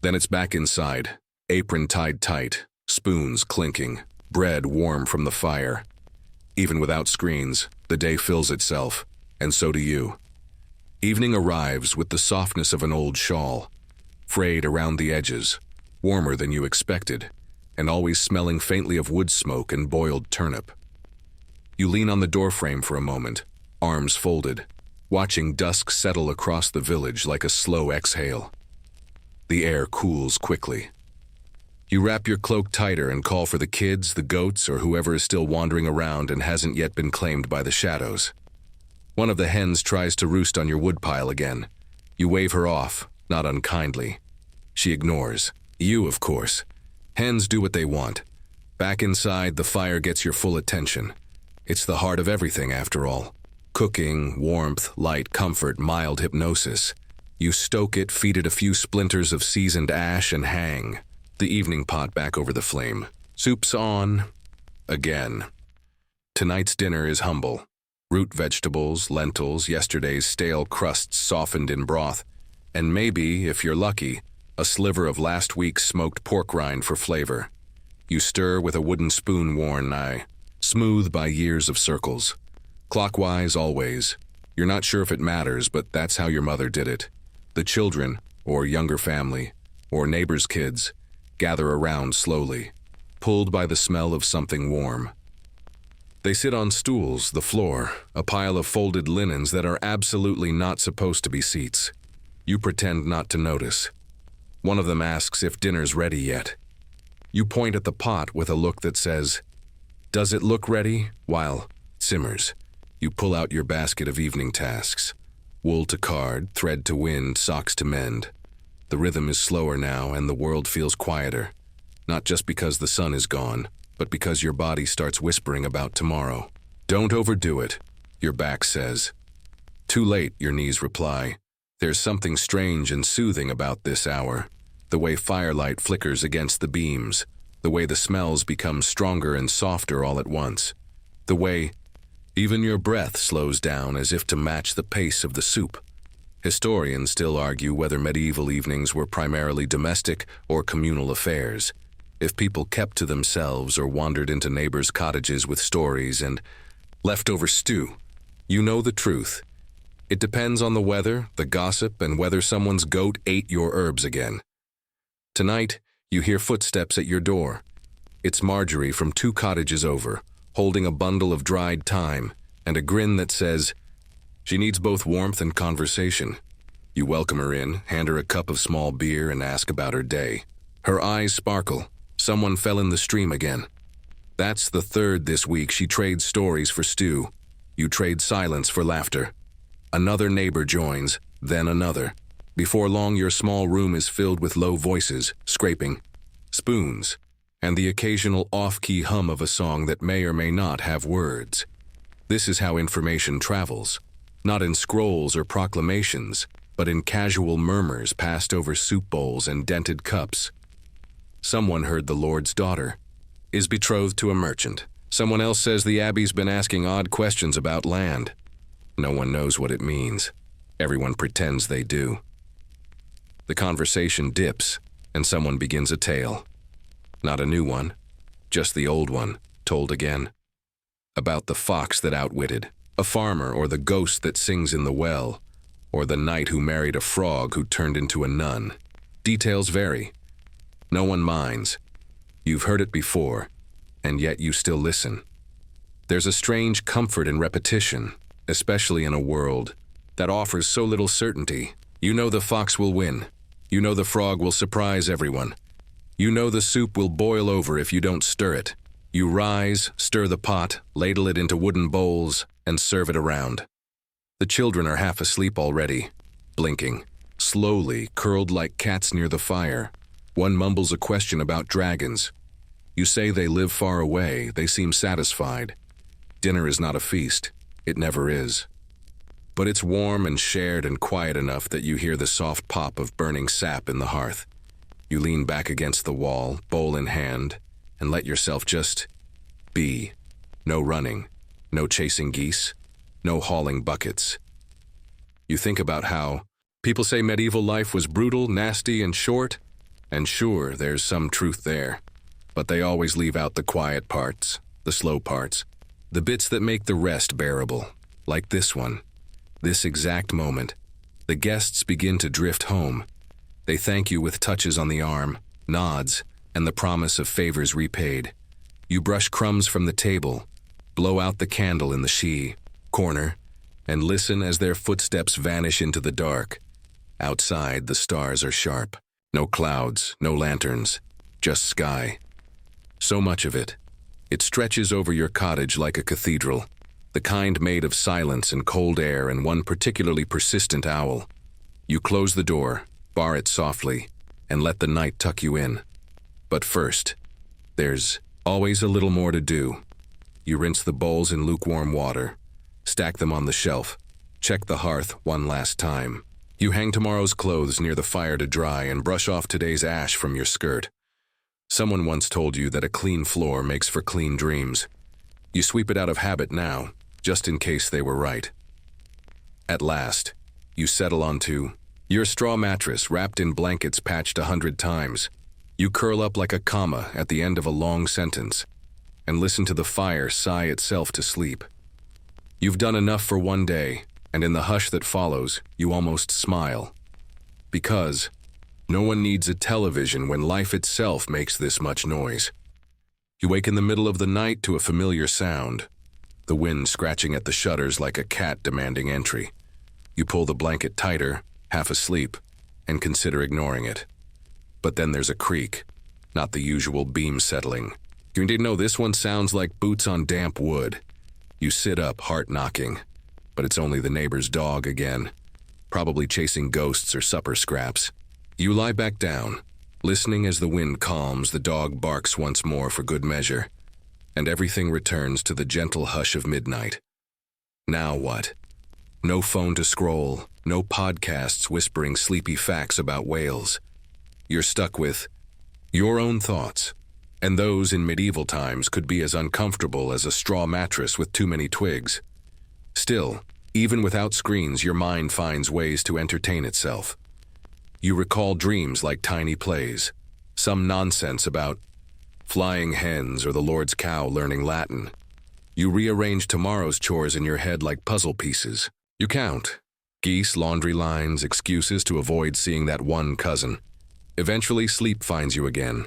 Then it's back inside, apron tied tight, spoons clinking, bread warm from the fire. Even without screens, the day fills itself, and so do you. Evening arrives with the softness of an old shawl, frayed around the edges, warmer than you expected, and always smelling faintly of wood smoke and boiled turnip. You lean on the doorframe for a moment, arms folded, watching dusk settle across the village like a slow exhale. The air cools quickly. You wrap your cloak tighter and call for the kids, the goats, or whoever is still wandering around and hasn't yet been claimed by the shadows. One of the hens tries to roost on your woodpile again. You wave her off, not unkindly. She ignores. You, of course. Hens do what they want. Back inside, the fire gets your full attention. It's the heart of everything, after all. Cooking, warmth, light, comfort, mild hypnosis. You stoke it, feed it a few splinters of seasoned ash, and hang. The evening pot back over the flame. Soup's on. Again. Tonight's dinner is humble. Root vegetables, lentils, yesterday's stale crusts softened in broth, and maybe, if you're lucky, a sliver of last week's smoked pork rind for flavor. You stir with a wooden spoon worn smooth by years of circles. Clockwise always. You're not sure if it matters, but that's how your mother did it. The children, or younger family, or neighbors' kids, gather around slowly, pulled by the smell of something warm. They sit on stools, the floor, a pile of folded linens that are absolutely not supposed to be seats. You pretend not to notice. One of them asks if dinner's ready yet. You point at the pot with a look that says, "Does it look ready?" while simmers. You pull out your basket of evening tasks. Wool to card, thread to wind, socks to mend. The rhythm is slower now and the world feels quieter. Not just because the sun is gone, but because your body starts whispering about tomorrow. Don't overdo it, your back says. Too late, your knees reply. There's something strange and soothing about this hour. The way firelight flickers against the beams. The way the smells become stronger and softer all at once. The way even your breath slows down as if to match the pace of the soup. Historians still argue whether medieval evenings were primarily domestic or communal affairs. If people kept to themselves or wandered into neighbors' cottages with stories and leftover stew, you know the truth. It depends on the weather, the gossip, and whether someone's goat ate your herbs again. Tonight, you hear footsteps at your door. It's Marjorie from 2 cottages over, holding a bundle of dried thyme and a grin that says, she needs both warmth and conversation. You welcome her in, hand her a cup of small beer, and ask about her day. Her eyes sparkle. Someone fell in the stream again. That's the 3rd this week she trades stories for stew. You trade silence for laughter. Another neighbor joins, then another. Before long, your small room is filled with low voices, scraping, spoons, and the occasional off-key hum of a song that may or may not have words. This is how information travels. Not in scrolls or proclamations, but in casual murmurs passed over soup bowls and dented cups. Someone heard the Lord's daughter is betrothed to a merchant. Someone else says the abbey's been asking odd questions about land. No one knows what it means. Everyone pretends they do. The conversation dips, and someone begins a tale. Not a new one, just the old one, told again. About the fox that outwitted a farmer, or the ghost that sings in the well, or the knight who married a frog who turned into a nun. Details vary. No one minds. You've heard it before, and yet you still listen. There's a strange comfort in repetition, especially in a world that offers so little certainty. You know the fox will win. You know the frog will surprise everyone. You know the soup will boil over if you don't stir it. You rise, stir the pot, ladle it into wooden bowls, and serve it around. The children are half asleep already, blinking, slowly, curled like cats near the fire. One mumbles a question about dragons. You say they live far away, they seem satisfied. Dinner is not a feast, it never is. But it's warm and shared and quiet enough that you hear the soft pop of burning sap in the hearth. You lean back against the wall, bowl in hand, and let yourself just be. No running, no chasing geese, no hauling buckets. You think about how people say medieval life was brutal, nasty, and short, and sure, there's some truth there. But they always leave out the quiet parts, the slow parts, the bits that make the rest bearable, like this one. This exact moment, the guests begin to drift home. They thank you with touches on the arm, nods, and the promise of favors repaid. You brush crumbs from the table, blow out the candle in the corner, and listen as their footsteps vanish into the dark. Outside, the stars are sharp. No clouds, no lanterns, just sky. So much of it. It stretches over your cottage like a cathedral, the kind made of silence and cold air and one particularly persistent owl. You close the door, bar it softly, and let the night tuck you in. But first, there's always a little more to do. You rinse the bowls in lukewarm water, stack them on the shelf, check the hearth one last time. You hang tomorrow's clothes near the fire to dry and brush off today's ash from your skirt. Someone once told you that a clean floor makes for clean dreams. You sweep it out of habit now, just in case they were right. At last, you settle onto your straw mattress wrapped in blankets patched 100 times. You curl up like a comma at the end of a long sentence and listen to the fire sigh itself to sleep. You've done enough for one day, and in the hush that follows, you almost smile. Because no one needs a television when life itself makes this much noise. You wake in the middle of the night to a familiar sound, the wind scratching at the shutters like a cat demanding entry. You pull the blanket tighter, half asleep, and consider ignoring it. But then there's a creak, not the usual beam settling. You didn't know this one sounds like boots on damp wood. You sit up, heart knocking, but it's only the neighbor's dog again, probably chasing ghosts or supper scraps. You lie back down, listening as the wind calms, the dog barks once more for good measure, and everything returns to the gentle hush of midnight. Now what? No phone to scroll, no podcasts whispering sleepy facts about whales. You're stuck with your own thoughts, and those in medieval times could be as uncomfortable as a straw mattress with too many twigs. Still, even without screens, your mind finds ways to entertain itself. You recall dreams like tiny plays, some nonsense about flying hens or the Lord's cow learning Latin. You rearrange tomorrow's chores in your head like puzzle pieces. You count geese, laundry lines, excuses to avoid seeing that one cousin. Eventually, sleep finds you again,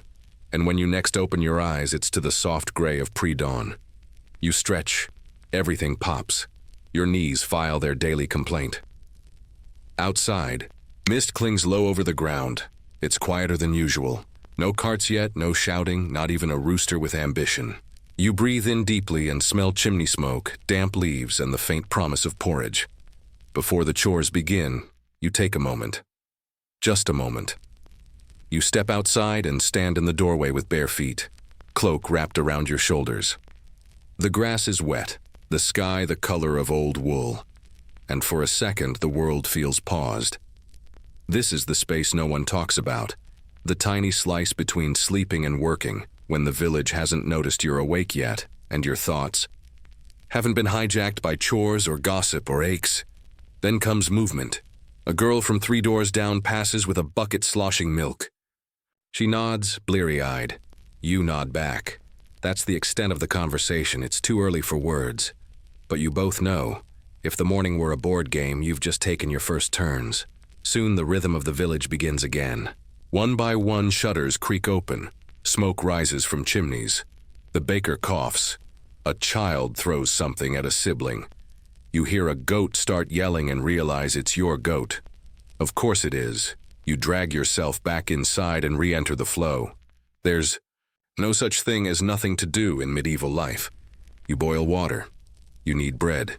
and when you next open your eyes, it's to the soft gray of pre-dawn. You stretch, everything pops. Your knees file their daily complaint. Outside, mist clings low over the ground. It's quieter than usual. No carts yet, no shouting, not even a rooster with ambition. You breathe in deeply and smell chimney smoke, damp leaves, and the faint promise of porridge. Before the chores begin, you take a moment. Just a moment. You step outside and stand in the doorway with bare feet, cloak wrapped around your shoulders. The grass is wet, the sky the color of old wool, and for a second the world feels paused. This is the space no one talks about. The tiny slice between sleeping and working, when the village hasn't noticed you're awake yet, and your thoughts haven't been hijacked by chores or gossip or aches. Then comes movement. A girl from 3 doors down passes with a bucket sloshing milk. She nods, bleary-eyed. You nod back. That's the extent of the conversation. It's too early for words. But you both know, if the morning were a board game, you've just taken your first turns. Soon the rhythm of the village begins again. One by one, shutters creak open. Smoke rises from chimneys. The baker coughs. A child throws something at a sibling. You hear a goat start yelling and realize it's your goat. Of course it is. You drag yourself back inside and re-enter the flow. There's no such thing as nothing to do in medieval life. You boil water. You knead bread.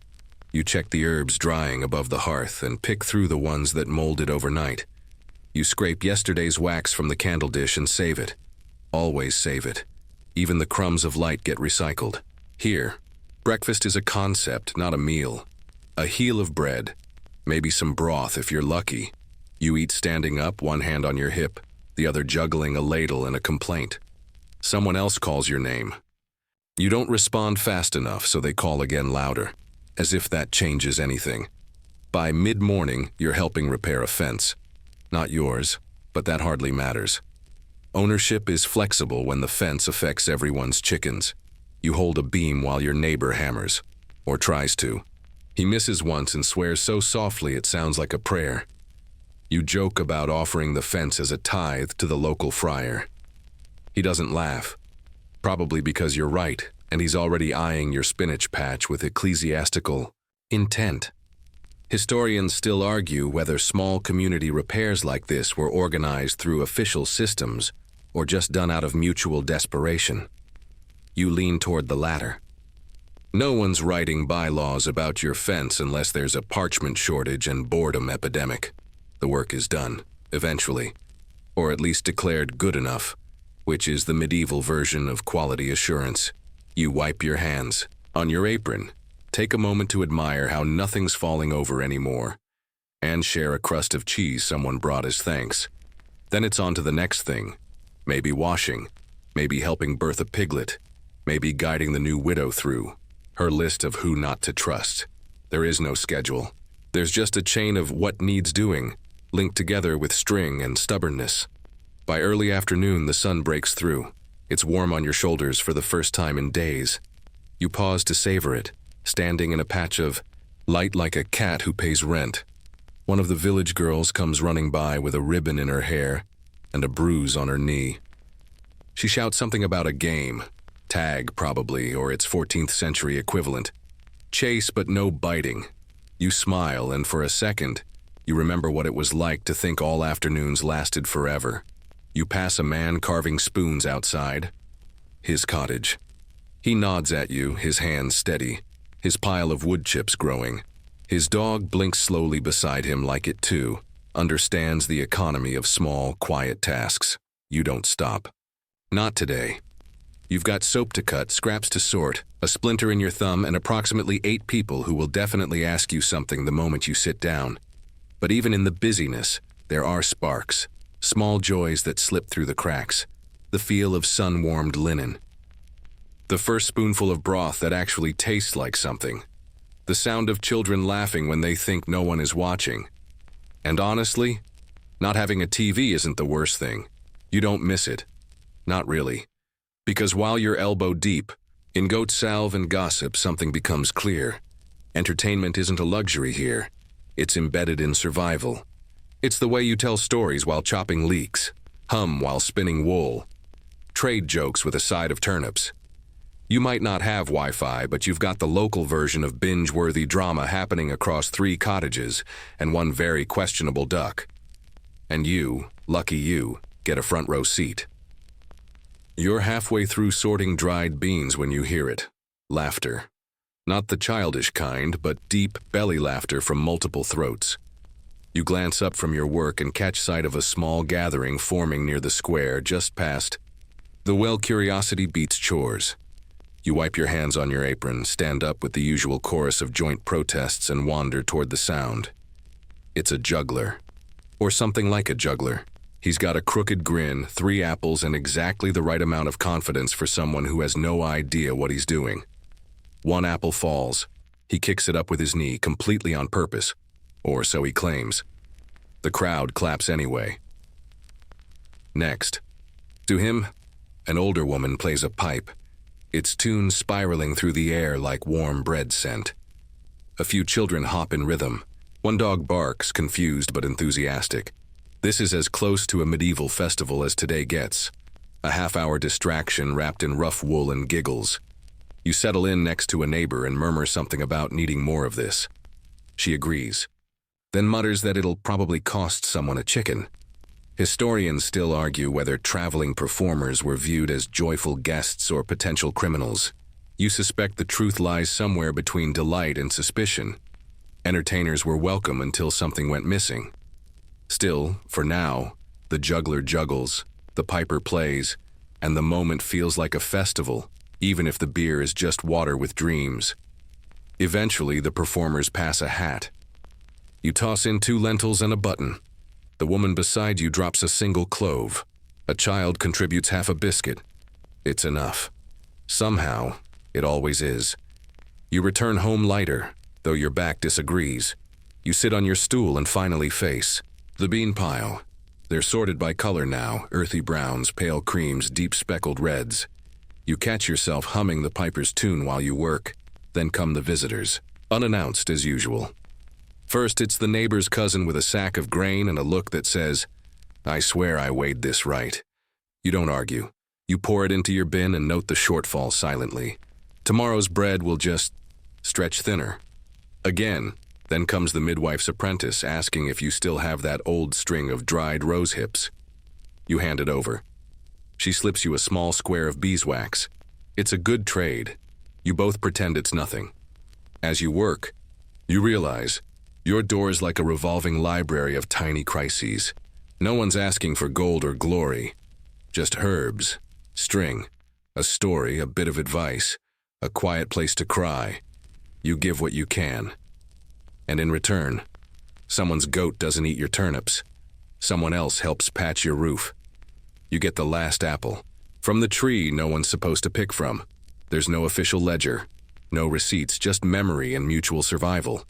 You check the herbs drying above the hearth and pick through the ones that molded overnight. You scrape yesterday's wax from the candle dish and save it. Always save it. Even the crumbs of light get recycled. Here, breakfast is a concept, not a meal. A heel of bread, maybe some broth if you're lucky. You eat standing up, one hand on your hip, the other juggling a ladle and a complaint. Someone else calls your name. You don't respond fast enough, so they call again louder, as if that changes anything. By mid-morning, you're helping repair a fence. Not yours, but that hardly matters. Ownership is flexible when the fence affects everyone's chickens. You hold a beam while your neighbor hammers, or tries to. He misses once and swears so softly it sounds like a prayer. You joke about offering the fence as a tithe to the local friar. He doesn't laugh, probably because you're right, and he's already eyeing your spinach patch with ecclesiastical intent. Historians still argue whether small community repairs like this were organized through official systems or just done out of mutual desperation. You lean toward the latter. No one's writing bylaws about your fence unless there's a parchment shortage and boredom epidemic. The work is done, eventually, or at least declared good enough, which is the medieval version of quality assurance. You wipe your hands. On your apron, take a moment to admire how nothing's falling over anymore, and share a crust of cheese someone brought as thanks. Then it's on to the next thing. Maybe washing, maybe helping birth a piglet, maybe guiding the new widow through her list of who not to trust. There is no schedule. There's just a chain of what needs doing, linked together with string and stubbornness. By early afternoon, the sun breaks through. It's warm on your shoulders for the first time in days. You pause to savor it, standing in a patch of light like a cat who pays rent. One of the village girls comes running by with a ribbon in her hair and a bruise on her knee. She shouts something about a game. Tag, probably, or its 14th century equivalent. Chase, but no biting. You smile, and for a second, you remember what it was like to think all afternoons lasted forever. You pass a man carving spoons outside. His cottage. He nods at you, his hands steady, his pile of wood chips growing. His dog blinks slowly beside him like it too understands the economy of small, quiet tasks. You don't stop. Not today. You've got soap to cut, scraps to sort, a splinter in your thumb, and approximately 8 people who will definitely ask you something the moment you sit down. But even in the busyness, there are sparks, small joys that slip through the cracks, the feel of sun-warmed linen. The first spoonful of broth that actually tastes like something. The sound of children laughing when they think no one is watching. And honestly, not having a TV isn't the worst thing. You don't miss it. Not really. Because while you're elbow deep, in goat salve and gossip, something becomes clear. Entertainment isn't a luxury here. It's embedded in survival. It's the way you tell stories while chopping leeks, hum while spinning wool, trade jokes with a side of turnips. You might not have Wi-Fi, but you've got the local version of binge-worthy drama happening across 3 cottages and one very questionable duck. And you, lucky you, get a front row seat. You're halfway through sorting dried beans when you hear it. Laughter. Not the childish kind, but deep belly laughter from multiple throats. You glance up from your work and catch sight of a small gathering forming near the square just past the well. Curiosity beats chores. You wipe your hands on your apron, stand up with the usual chorus of joint protests, and wander toward the sound. It's a juggler. Or something like a juggler. He's got a crooked grin, 3 apples, and exactly the right amount of confidence for someone who has no idea what he's doing. 1 apple falls. He kicks it up with his knee, completely on purpose. Or so he claims. The crowd claps anyway. Next. To him, an older woman plays a pipe, its tune spiraling through the air like warm bread scent. A few children hop in rhythm. 1 dog barks, confused but enthusiastic. This is as close to a medieval festival as today gets. A half-hour distraction wrapped in rough wool and giggles. You settle in next to a neighbor and murmur something about needing more of this. She agrees, then mutters that it'll probably cost someone a chicken. Historians still argue whether traveling performers were viewed as joyful guests or potential criminals. You suspect the truth lies somewhere between delight and suspicion. Entertainers were welcome until something went missing. Still, for now, the juggler juggles, the piper plays, and the moment feels like a festival, even if the beer is just water with dreams. Eventually, the performers pass a hat. You toss in 2 lentils and a button. The woman beside you drops a single clove. A child contributes half a biscuit. It's enough. Somehow, it always is. You return home lighter, though your back disagrees. You sit on your stool and finally face the bean pile. They're sorted by color now, earthy browns, pale creams, deep speckled reds. You catch yourself humming the piper's tune while you work. Then come the visitors, unannounced as usual. First, it's the neighbor's cousin with a sack of grain and a look that says, "I swear I weighed this right." You don't argue. You pour it into your bin and note the shortfall silently. Tomorrow's bread will just stretch thinner. Again, then comes the midwife's apprentice asking if you still have that old string of dried rose hips. You hand it over. She slips you a small square of beeswax. It's a good trade. You both pretend it's nothing. As you work, you realize your door is like a revolving library of tiny crises. No one's asking for gold or glory. Just herbs, string, a story, a bit of advice, a quiet place to cry. You give what you can. And in return, someone's goat doesn't eat your turnips. Someone else helps patch your roof. You get the last apple. From the tree no one's supposed to pick from. There's no official ledger, no receipts, just memory and mutual survival.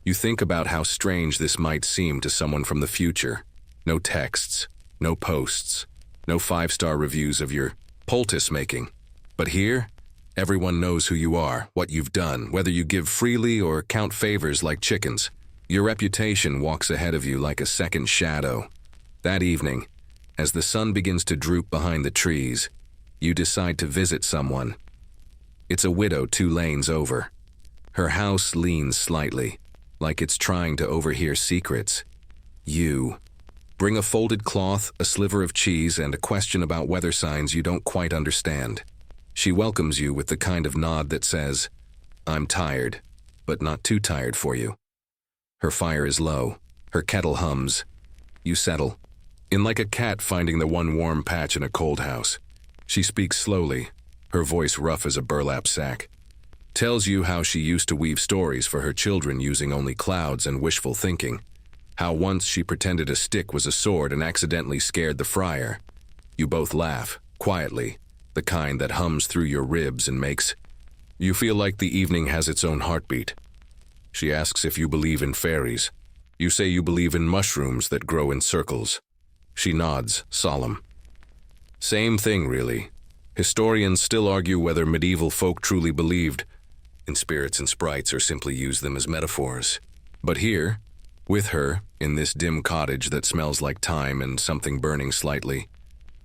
You think about how strange this might seem to someone from the future. No texts, no posts, no 5-star reviews of your poultice making. But here, everyone knows who you are, what you've done, whether you give freely or count favors like chickens. Your reputation walks ahead of you like a second shadow. That evening, as the sun begins to droop behind the trees, you decide to visit someone. It's a widow 2 lanes over. Her house leans slightly, like it's trying to overhear secrets. You bring a folded cloth, a sliver of cheese, and a question about weather signs you don't quite understand. She welcomes you with the kind of nod that says, "I'm tired, but not too tired for you." Her fire is low. Her kettle hums. You settle, in like a cat finding the one warm patch in a cold house. She speaks slowly, her voice rough as a burlap sack. Tells you how she used to weave stories for her children using only clouds and wishful thinking. How once she pretended a stick was a sword and accidentally scared the friar. You both laugh, quietly, the kind that hums through your ribs and makes you feel like the evening has its own heartbeat. She asks if you believe in fairies. You say you believe in mushrooms that grow in circles. She nods, solemn. Same thing, really. Historians still argue whether medieval folk truly believed in spirits and sprites or simply used them as metaphors. But here, with her, in this dim cottage that smells like thyme and something burning slightly,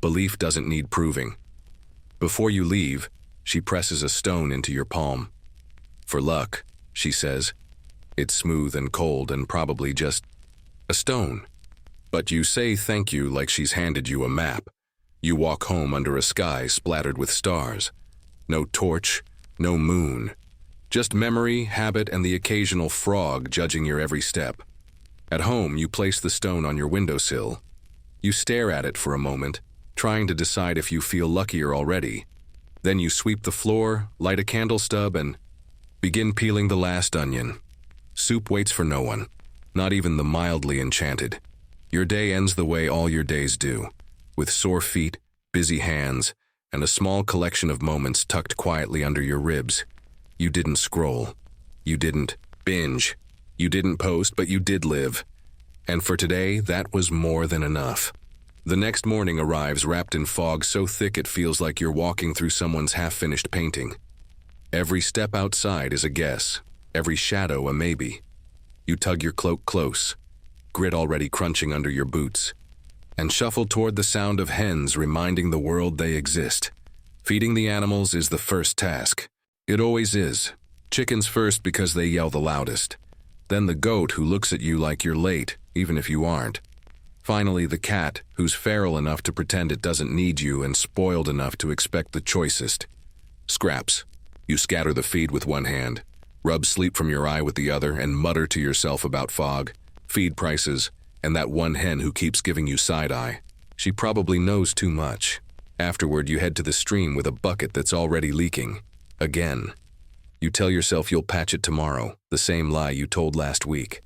belief doesn't need proving. Before you leave, she presses a stone into your palm. For luck, she says. It's smooth and cold and probably just a stone. But you say thank you like she's handed you a map. You walk home under a sky splattered with stars. No torch, no moon. Just memory, habit, and the occasional frog judging your every step. At home, you place the stone on your windowsill. You stare at it for a moment, trying to decide if you feel luckier already. Then you sweep the floor, light a candle stub, and begin peeling the last onion. Soup waits for no one, not even the mildly enchanted. Your day ends the way all your days do, with sore feet, busy hands, and a small collection of moments tucked quietly under your ribs. You didn't scroll. You didn't binge. You didn't post, but you did live. And for today, that was more than enough. The next morning arrives wrapped in fog so thick it feels like you're walking through someone's half-finished painting. Every step outside is a guess, every shadow a maybe. You tug your cloak close, grit already crunching under your boots, and shuffle toward the sound of hens reminding the world they exist. Feeding the animals is the first task. It always is. Chickens first because they yell the loudest. Then the goat who looks at you like you're late, even if you aren't. Finally, the cat, who's feral enough to pretend it doesn't need you and spoiled enough to expect the choicest. Scraps. You scatter the feed with one hand, rub sleep from your eye with the other, and mutter to yourself about fog, feed prices, and that one hen who keeps giving you side-eye. She probably knows too much. Afterward, you head to the stream with a bucket that's already leaking. Again. You tell yourself you'll patch it tomorrow, the same lie you told last week.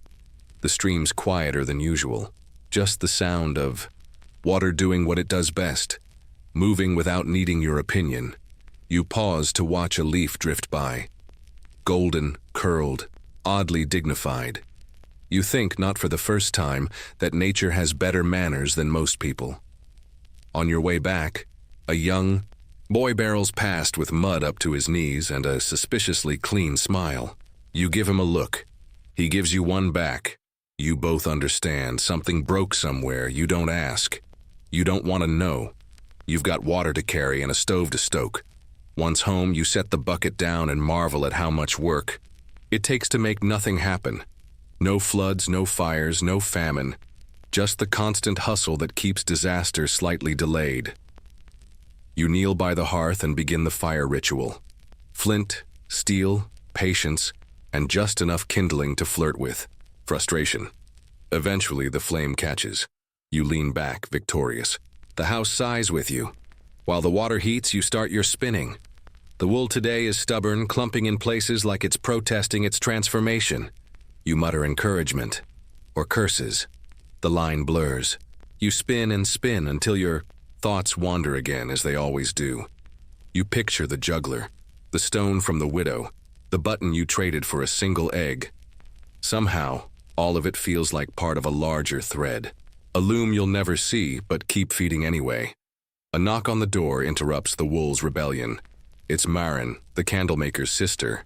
The stream's quieter than usual. Just the sound of water doing what it does best, moving without needing your opinion. You pause to watch a leaf drift by. Golden, curled, oddly dignified. You think, not for the first time, that nature has better manners than most people. On your way back, a young boy barrels past with mud up to his knees and a suspiciously clean smile. You give him a look. He gives you one back. You both understand something broke somewhere. You don't ask. You don't want to know. You've got water to carry and a stove to stoke. Once home, you set the bucket down and marvel at how much work it takes to make nothing happen. No floods, no fires, no famine. Just the constant hustle that keeps disaster slightly delayed. You kneel by the hearth and begin the fire ritual. Flint, steel, patience, and just enough kindling to flirt with. Frustration. Eventually, the flame catches. You lean back, victorious. The house sighs with you. While the water heats, you start your spinning. The wool today is stubborn, clumping in places like it's protesting its transformation. You mutter encouragement. Or curses. The line blurs. You spin and spin until your thoughts wander again, as they always do. You picture the juggler, the stone from the widow, the button you traded for a single egg. Somehow, all of it feels like part of a larger thread. A loom you'll never see, but keep feeding anyway. A knock on the door interrupts the wool's rebellion. It's Marin, the candlemaker's sister.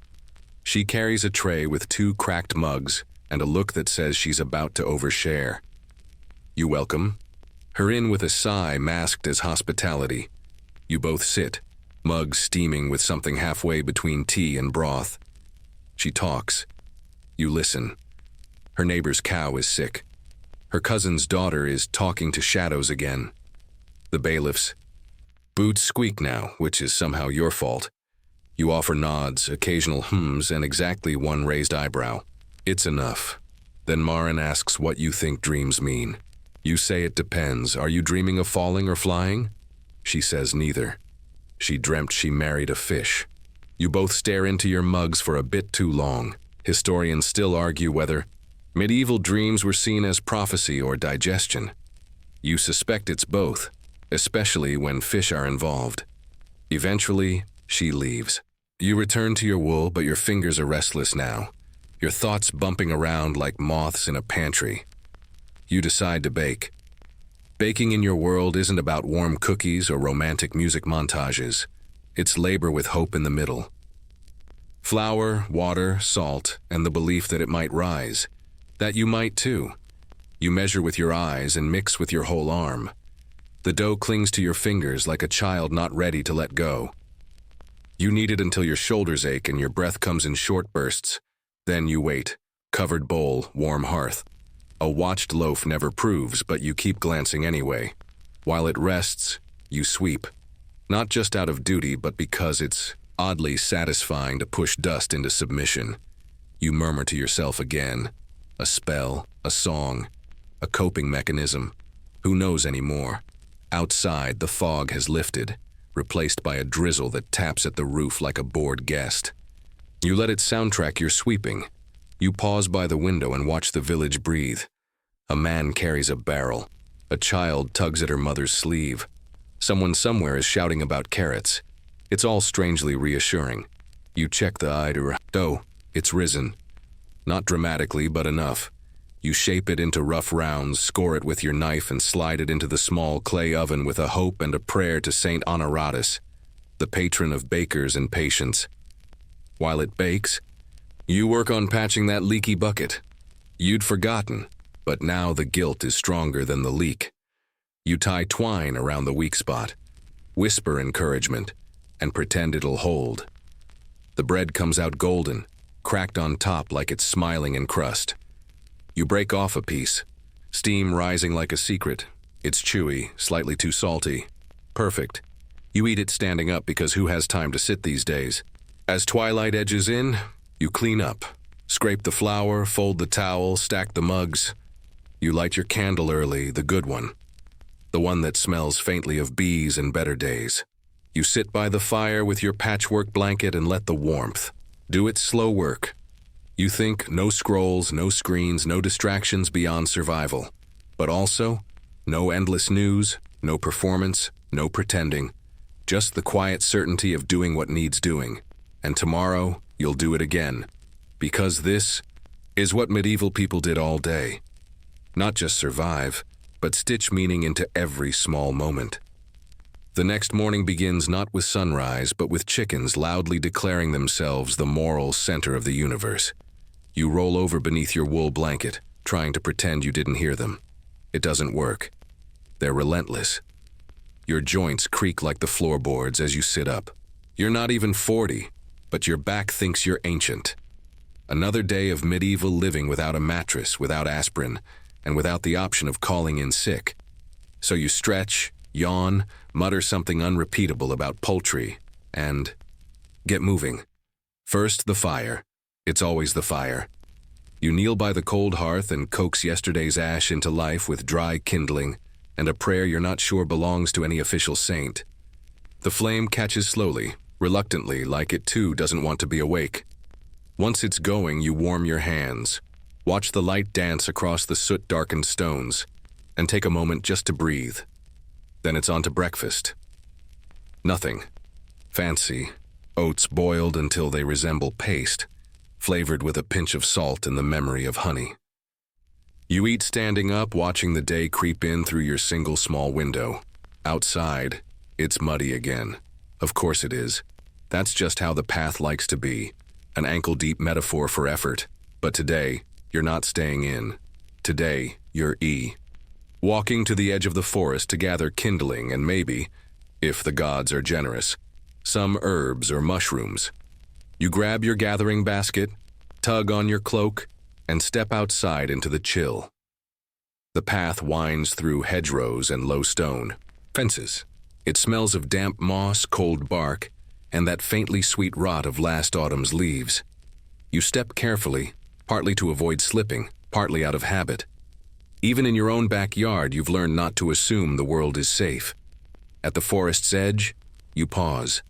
She carries a tray with 2 cracked mugs and a look that says she's about to overshare. You welcome her in with a sigh masked as hospitality. You both sit, mugs steaming with something halfway between tea and broth. She talks. You listen. Her neighbor's cow is sick. Her cousin's daughter is talking to shadows again. The bailiff's boots squeak now, which is somehow your fault. You offer nods, occasional hums, and exactly one raised eyebrow. It's enough. Then Marin asks what you think dreams mean. You say it depends. Are you dreaming of falling or flying? She says neither. She dreamt she married a fish. You both stare into your mugs for a bit too long. Historians still argue whether medieval dreams were seen as prophecy or digestion. You suspect it's both, especially when fish are involved. Eventually, she leaves. You return to your wool, but your fingers are restless now, your thoughts bumping around like moths in a pantry. You decide to bake. Baking in your world isn't about warm cookies or romantic music montages. It's labor with hope in the middle. Flour, water, salt, and the belief that it might rise. That you might too. You measure with your eyes and mix with your whole arm. The dough clings to your fingers like a child not ready to let go. You knead it until your shoulders ache and your breath comes in short bursts. Then you wait. Covered bowl, warm hearth. A watched loaf never proves, but you keep glancing anyway. While it rests, you sweep. Not just out of duty, but because it's oddly satisfying to push dust into submission. You murmur to yourself again. A spell, a song, a coping mechanism. Who knows anymore? Outside, the fog has lifted, replaced by a drizzle that taps at the roof like a bored guest. You let it soundtrack your sweeping. You pause by the window and watch the village breathe. A man carries a barrel. A child tugs at her mother's sleeve. Someone somewhere is shouting about carrots. It's all strangely reassuring. You check the eye to dough. It's risen. Not dramatically, but enough. You shape it into rough rounds, score it with your knife, and slide it into the small clay oven with a hope and a prayer to Saint Honoratus, the patron of bakers and patience. While it bakes, you work on patching that leaky bucket. You'd forgotten, but now the guilt is stronger than the leak. You tie twine around the weak spot, whisper encouragement, and pretend it'll hold. The bread comes out golden, cracked on top like it's smiling in crust. You break off a piece, steam rising like a secret. It's chewy, slightly too salty. Perfect. You eat it standing up because who has time to sit these days? As twilight edges in, you clean up. Scrape the flour, fold the towel, stack the mugs. You light your candle early, the good one. The one that smells faintly of bees and better days. You sit by the fire with your patchwork blanket and let the warmth. Do it slow work. You think no scrolls, no screens, no distractions beyond survival. But also, no endless news, no performance, no pretending. Just the quiet certainty of doing what needs doing. And tomorrow, you'll do it again. Because this is what medieval people did all day. Not just survive, but stitch meaning into every small moment. The next morning begins not with sunrise, but with chickens loudly declaring themselves the moral center of the universe. You roll over beneath your wool blanket, trying to pretend you didn't hear them. It doesn't work. They're relentless. Your joints creak like the floorboards as you sit up. You're not even 40, but your back thinks you're ancient. Another day of medieval living without a mattress, without aspirin, and without the option of calling in sick. So you stretch, yawn, mutter something unrepeatable about poultry, and get moving. First, the fire. It's always the fire. You kneel by the cold hearth and coax yesterday's ash into life with dry kindling and a prayer you're not sure belongs to any official saint. The flame catches slowly, reluctantly, like it too doesn't want to be awake. Once it's going, you warm your hands, watch the light dance across the soot-darkened stones, and take a moment just to breathe. Then it's on to breakfast. Nothing. Fancy. Oats boiled until they resemble paste, flavored with a pinch of salt and the memory of honey. You eat standing up, watching the day creep in through your single small window. Outside, it's muddy again. Of course it is. That's just how the path likes to be, an ankle-deep metaphor for effort. But today, you're not staying in. Today, you're walking to the edge of the forest to gather kindling and maybe, if the gods are generous, some herbs or mushrooms. You grab your gathering basket, tug on your cloak, and step outside into the chill. The path winds through hedgerows and low stone fences. It smells of damp moss, cold bark, and that faintly sweet rot of last autumn's leaves. You step carefully, partly to avoid slipping, partly out of habit. Even in your own backyard, you've learned not to assume the world is safe. At the forest's edge, you pause.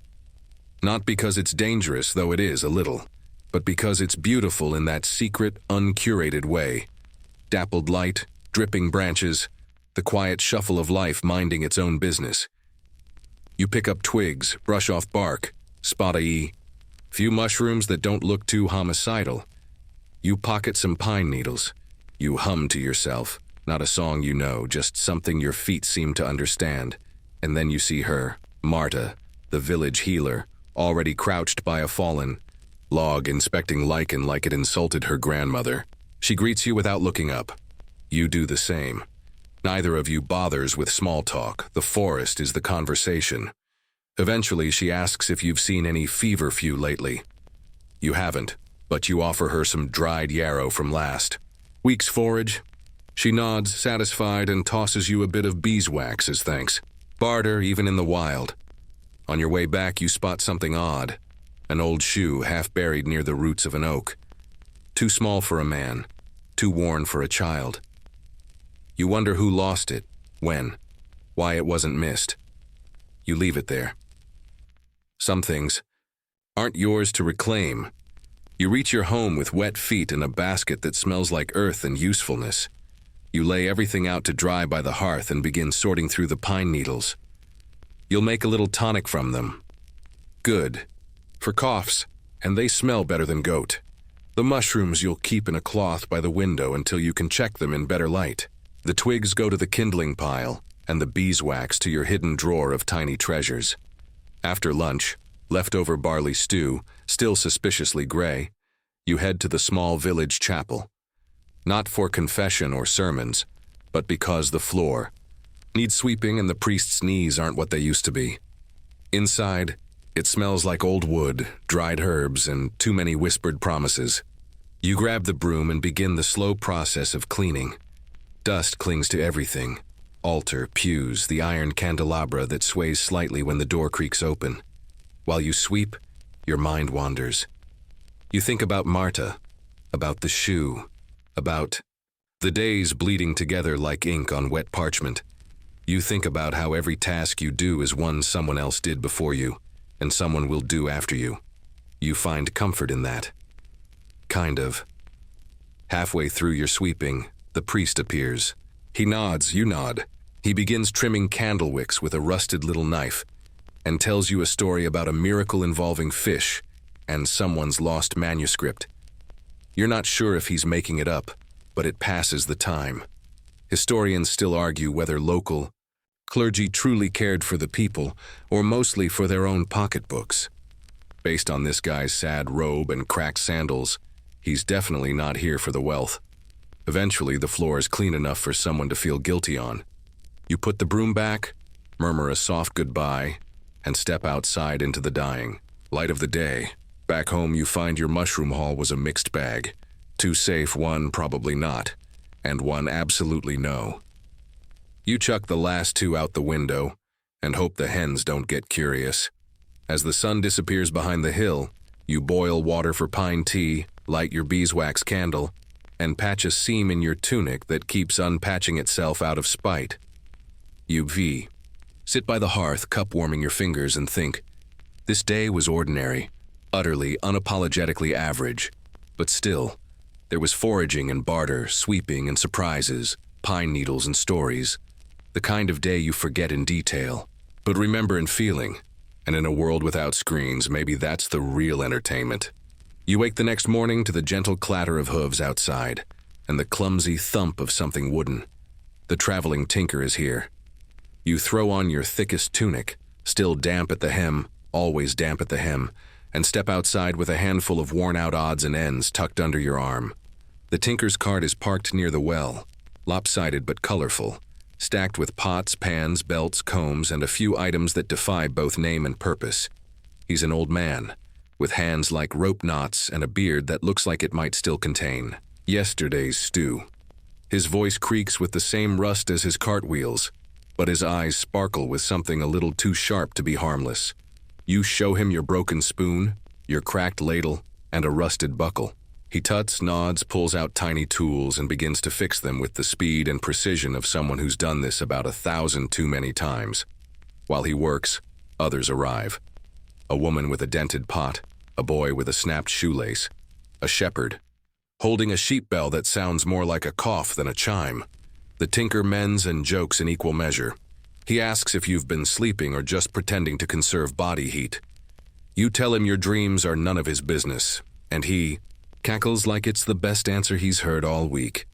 Not because it's dangerous, though it is a little, but because it's beautiful in that secret, uncurated way. Dappled light, dripping branches, the quiet shuffle of life minding its own business. You pick up twigs, brush off bark, spot a few mushrooms that don't look too homicidal. You pocket some pine needles. You hum to yourself, not a song you know, just something your feet seem to understand. And then you see her, Marta, the village healer, already crouched by a fallen log, inspecting lichen like it insulted her grandmother. She greets you without looking up. You do the same. Neither of you bothers with small talk. The forest is the conversation. Eventually, she asks if you've seen any feverfew lately. You haven't, but you offer her some dried yarrow from last week's forage. She nods, satisfied, and tosses you a bit of beeswax as thanks. Barter, even in the wild. On your way back, you spot something odd. An old shoe half buried near the roots of an oak. Too small for a man, too worn for a child. You wonder who lost it, when, why it wasn't missed. You leave it there. Some things aren't yours to reclaim. You reach your home with wet feet in a basket that smells like earth and usefulness. You lay everything out to dry by the hearth and begin sorting through the pine needles. You'll make a little tonic from them. Good. For coughs, and they smell better than goat. The mushrooms you'll keep in a cloth by the window until you can check them in better light. The twigs go to the kindling pile, and the beeswax to your hidden drawer of tiny treasures. After lunch, leftover barley stew, still suspiciously gray, you head to the small village chapel. Not for confession or sermons, but because the floor needs sweeping and the priest's knees aren't what they used to be. Inside, it smells like old wood, dried herbs, and too many whispered promises. You grab the broom and begin the slow process of cleaning. Dust clings to everything. Altar, pews, the iron candelabra that sways slightly when the door creaks open. While you sweep, your mind wanders. You think about Marta, about the shoe, about the days bleeding together like ink on wet parchment. You think about how every task you do is one someone else did before you, and someone will do after you. You find comfort in that. Kind of. Halfway through your sweeping, the priest appears. He nods, you nod. He begins trimming candle wicks with a rusted little knife, and tells you a story about a miracle involving fish and someone's lost manuscript. You're not sure if he's making it up, but it passes the time. Historians still argue whether local clergy truly cared for the people or mostly for their own pocketbooks. Based on this guy's sad robe and cracked sandals, he's definitely not here for the wealth. Eventually, the floor is clean enough for someone to feel guilty on. You put the broom back, murmur a soft goodbye, and step outside into the dying light of the day. Back home, you find your mushroom haul was a mixed bag. Two safe, one probably not, and one absolutely no. You chuck the last two out the window and hope the hens don't get curious. As the sun disappears behind the hill, you boil water for pine tea, light your beeswax candle, and patch a seam in your tunic that keeps unpatching itself out of spite. You sit by the hearth, cup warming your fingers, and think, this day was ordinary, utterly, unapologetically average, but still, there was foraging and barter, sweeping and surprises, pine needles and stories, the kind of day you forget in detail, but remember in feeling, and in a world without screens, maybe that's the real entertainment. You wake the next morning to the gentle clatter of hooves outside, and the clumsy thump of something wooden. The traveling tinker is here. You throw on your thickest tunic, still damp at the hem, always damp at the hem, and step outside with a handful of worn-out odds and ends tucked under your arm. The tinker's cart is parked near the well, lopsided but colorful, stacked with pots, pans, belts, combs, and a few items that defy both name and purpose. He's an old man, with hands like rope knots and a beard that looks like it might still contain yesterday's stew. His voice creaks with the same rust as his cartwheels, but his eyes sparkle with something a little too sharp to be harmless. You show him your broken spoon, your cracked ladle, and a rusted buckle. He tuts, nods, pulls out tiny tools, and begins to fix them with the speed and precision of someone who's done this about 1,000 too many times. While he works, others arrive. A woman with a dented pot, a boy with a snapped shoelace, a shepherd, holding a sheep bell that sounds more like a cough than a chime. The tinker mends and jokes in equal measure. He asks if you've been sleeping or just pretending to conserve body heat. You tell him your dreams are none of his business, and he cackles like it's the best answer he's heard all week.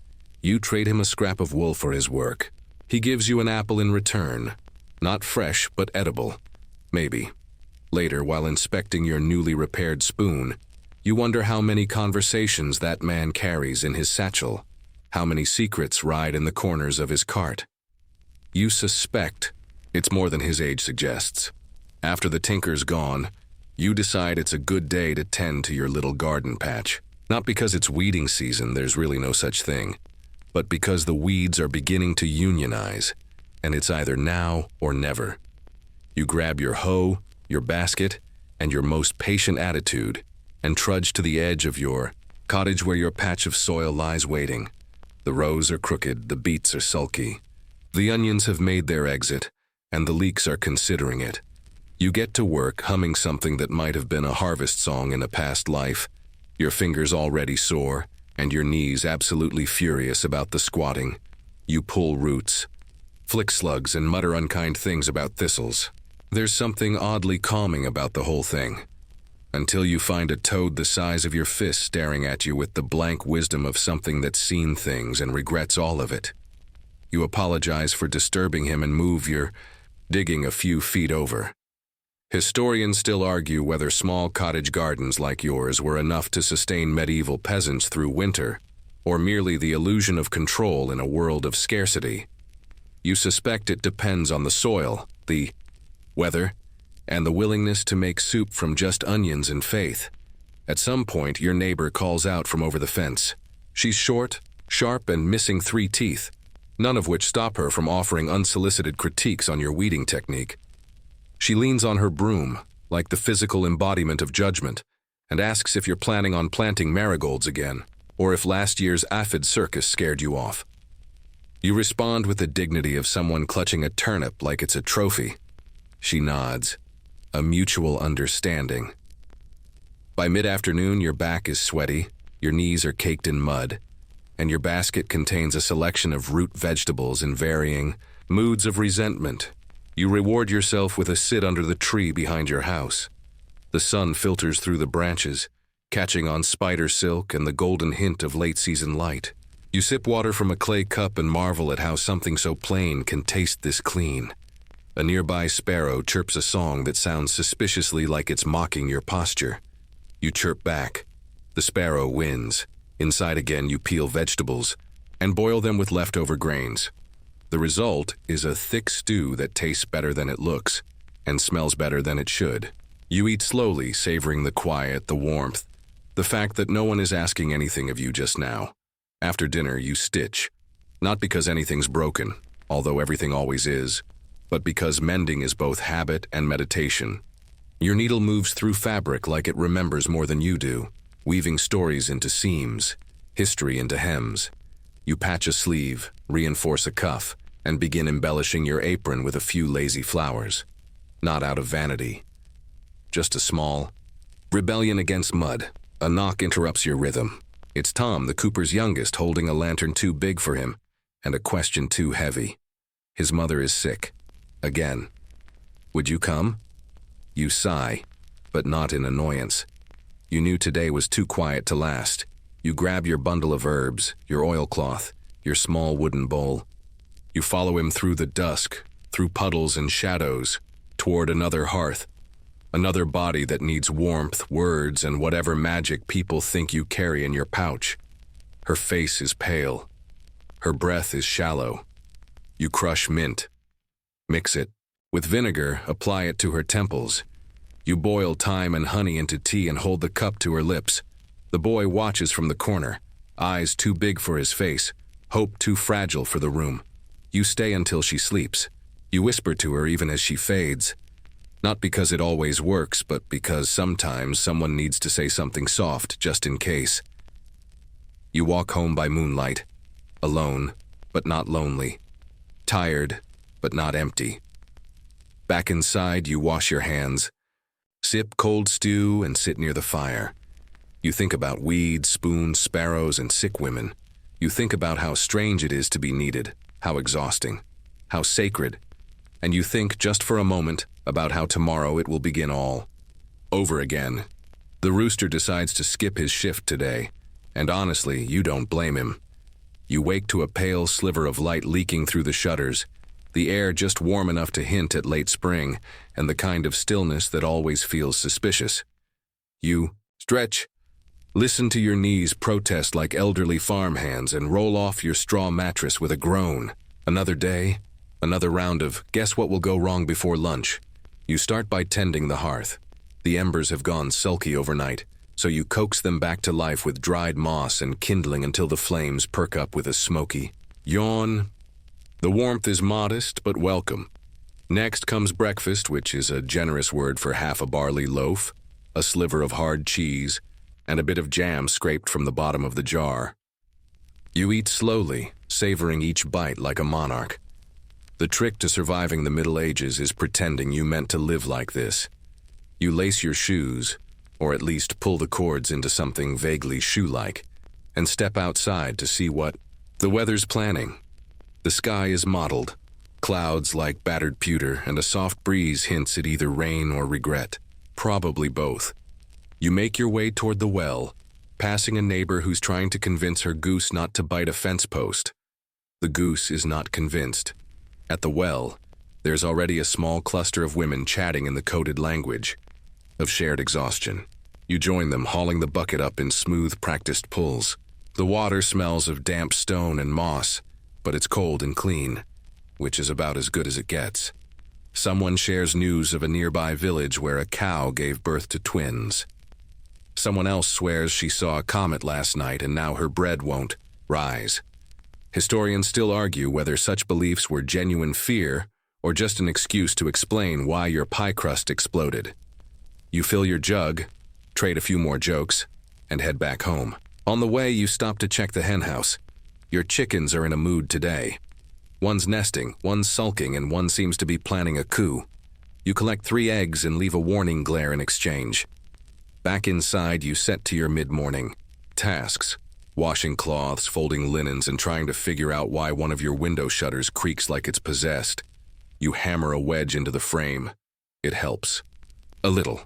You trade him a scrap of wool for his work. He gives you an apple in return. Not fresh, but edible. Maybe. Later, while inspecting your newly repaired spoon, you wonder how many conversations that man carries in his satchel, how many secrets ride in the corners of his cart. You suspect it's more than his age suggests. After the tinker's gone, you decide it's a good day to tend to your little garden patch. Not because it's weeding season, there's really no such thing, but because the weeds are beginning to unionize, and it's either now or never. You grab your hoe, your basket, and your most patient attitude, and trudge to the edge of your cottage where your patch of soil lies waiting. The rows are crooked, the beets are sulky. The onions have made their exit, and the leeks are considering it. You get to work humming something that might have been a harvest song in a past life, your fingers already sore, and your knees absolutely furious about the squatting. You pull roots, flick slugs, and mutter unkind things about thistles. There's something oddly calming about the whole thing, until you find a toad the size of your fist staring at you with the blank wisdom of something that's seen things and regrets all of it. You apologize for disturbing him and move your digging a few feet over. Historians still argue whether small cottage gardens like yours were enough to sustain medieval peasants through winter, or merely the illusion of control in a world of scarcity. You suspect it depends on the soil, the weather, and the willingness to make soup from just onions and faith. At some point, your neighbor calls out from over the fence. She's short, sharp, and missing 3 teeth, none of which stop her from offering unsolicited critiques on your weeding technique. She leans on her broom, like the physical embodiment of judgment, and asks if you're planning on planting marigolds again, or if last year's aphid circus scared you off. You respond with the dignity of someone clutching a turnip like it's a trophy. She nods. A mutual understanding. By mid-afternoon, your back is sweaty, your knees are caked in mud, and your basket contains a selection of root vegetables in varying moods of resentment. You reward yourself with a sit under the tree behind your house. The sun filters through the branches, catching on spider silk and the golden hint of late-season light. You sip water from a clay cup and marvel at how something so plain can taste this clean. A nearby sparrow chirps a song that sounds suspiciously like it's mocking your posture. You chirp back. The sparrow wins. Inside again, you peel vegetables and boil them with leftover grains. The result is a thick stew that tastes better than it looks and smells better than it should. You eat slowly, savoring the quiet, the warmth, the fact that no one is asking anything of you just now. After dinner, you stitch. Not because anything's broken, although everything always is, but because mending is both habit and meditation. Your needle moves through fabric like it remembers more than you do, weaving stories into seams, history into hems. You patch a sleeve, reinforce a cuff, and begin embellishing your apron with a few lazy flowers. Not out of vanity. Just a small rebellion against mud. A knock interrupts your rhythm. It's Tom, the Cooper's youngest, holding a lantern too big for him, and a question too heavy. His mother is sick. Again. Would you come? You sigh, but not in annoyance. You knew today was too quiet to last. You grab your bundle of herbs, your oilcloth, your small wooden bowl. You follow him through the dusk, through puddles and shadows, toward another hearth, another body that needs warmth, words, and whatever magic people think you carry in your pouch. Her face is pale. Her breath is shallow. You crush mint. Mix it. With vinegar, apply it to her temples. You boil thyme and honey into tea and hold the cup to her lips. The boy watches from the corner, eyes too big for his face, hope too fragile for the room. You stay until she sleeps. You whisper to her even as she fades. Not because it always works, but because sometimes someone needs to say something soft just in case. You walk home by moonlight, alone, but not lonely. Tired, but not empty. Back inside, you wash your hands, sip cold stew, and sit near the fire. You think about weeds, spoons, sparrows, and sick women. You think about how strange it is to be needed, how exhausting, how sacred. And you think, just for a moment, about how tomorrow it will begin all over again. The rooster decides to skip his shift today, and honestly, you don't blame him. You wake to a pale sliver of light leaking through the shutters, the air just warm enough to hint at late spring, and the kind of stillness that always feels suspicious. You stretch, listen to your knees protest like elderly farmhands, and roll off your straw mattress with a groan. Another day, another round of guess what will go wrong before lunch. You start by tending the hearth. The embers have gone sulky overnight, so you coax them back to life with dried moss and kindling until the flames perk up with a smoky yawn. The warmth is modest but welcome. Next comes breakfast, which is a generous word for half a barley loaf, a sliver of hard cheese, and a bit of jam scraped from the bottom of the jar. You eat slowly, savoring each bite like a monarch. The trick to surviving the Middle Ages is pretending you meant to live like this. You lace your shoes, or at least pull the cords into something vaguely shoe-like, and step outside to see what the weather's planning. The sky is mottled. Clouds like battered pewter, and a soft breeze hints at either rain or regret. Probably both. You make your way toward the well, passing a neighbor who's trying to convince her goose not to bite a fence post. The goose is not convinced. At the well, there's already a small cluster of women chatting in the coded language of shared exhaustion. You join them, hauling the bucket up in smooth, practiced pulls. The water smells of damp stone and moss, but it's cold and clean, which is about as good as it gets. Someone shares news of a nearby village where a cow gave birth to twins. Someone else swears she saw a comet last night and now her bread won't rise. Historians still argue whether such beliefs were genuine fear or just an excuse to explain why your pie crust exploded. You fill your jug, trade a few more jokes, and head back home. On the way, you stop to check the henhouse. Your chickens are in a mood today. One's nesting, one's sulking, and one seems to be planning a coup. You collect 3 eggs and leave a warning glare in exchange. Back inside, you set to your mid-morning tasks, washing cloths, folding linens, and trying to figure out why one of your window shutters creaks like it's possessed. You hammer a wedge into the frame. It helps. A little.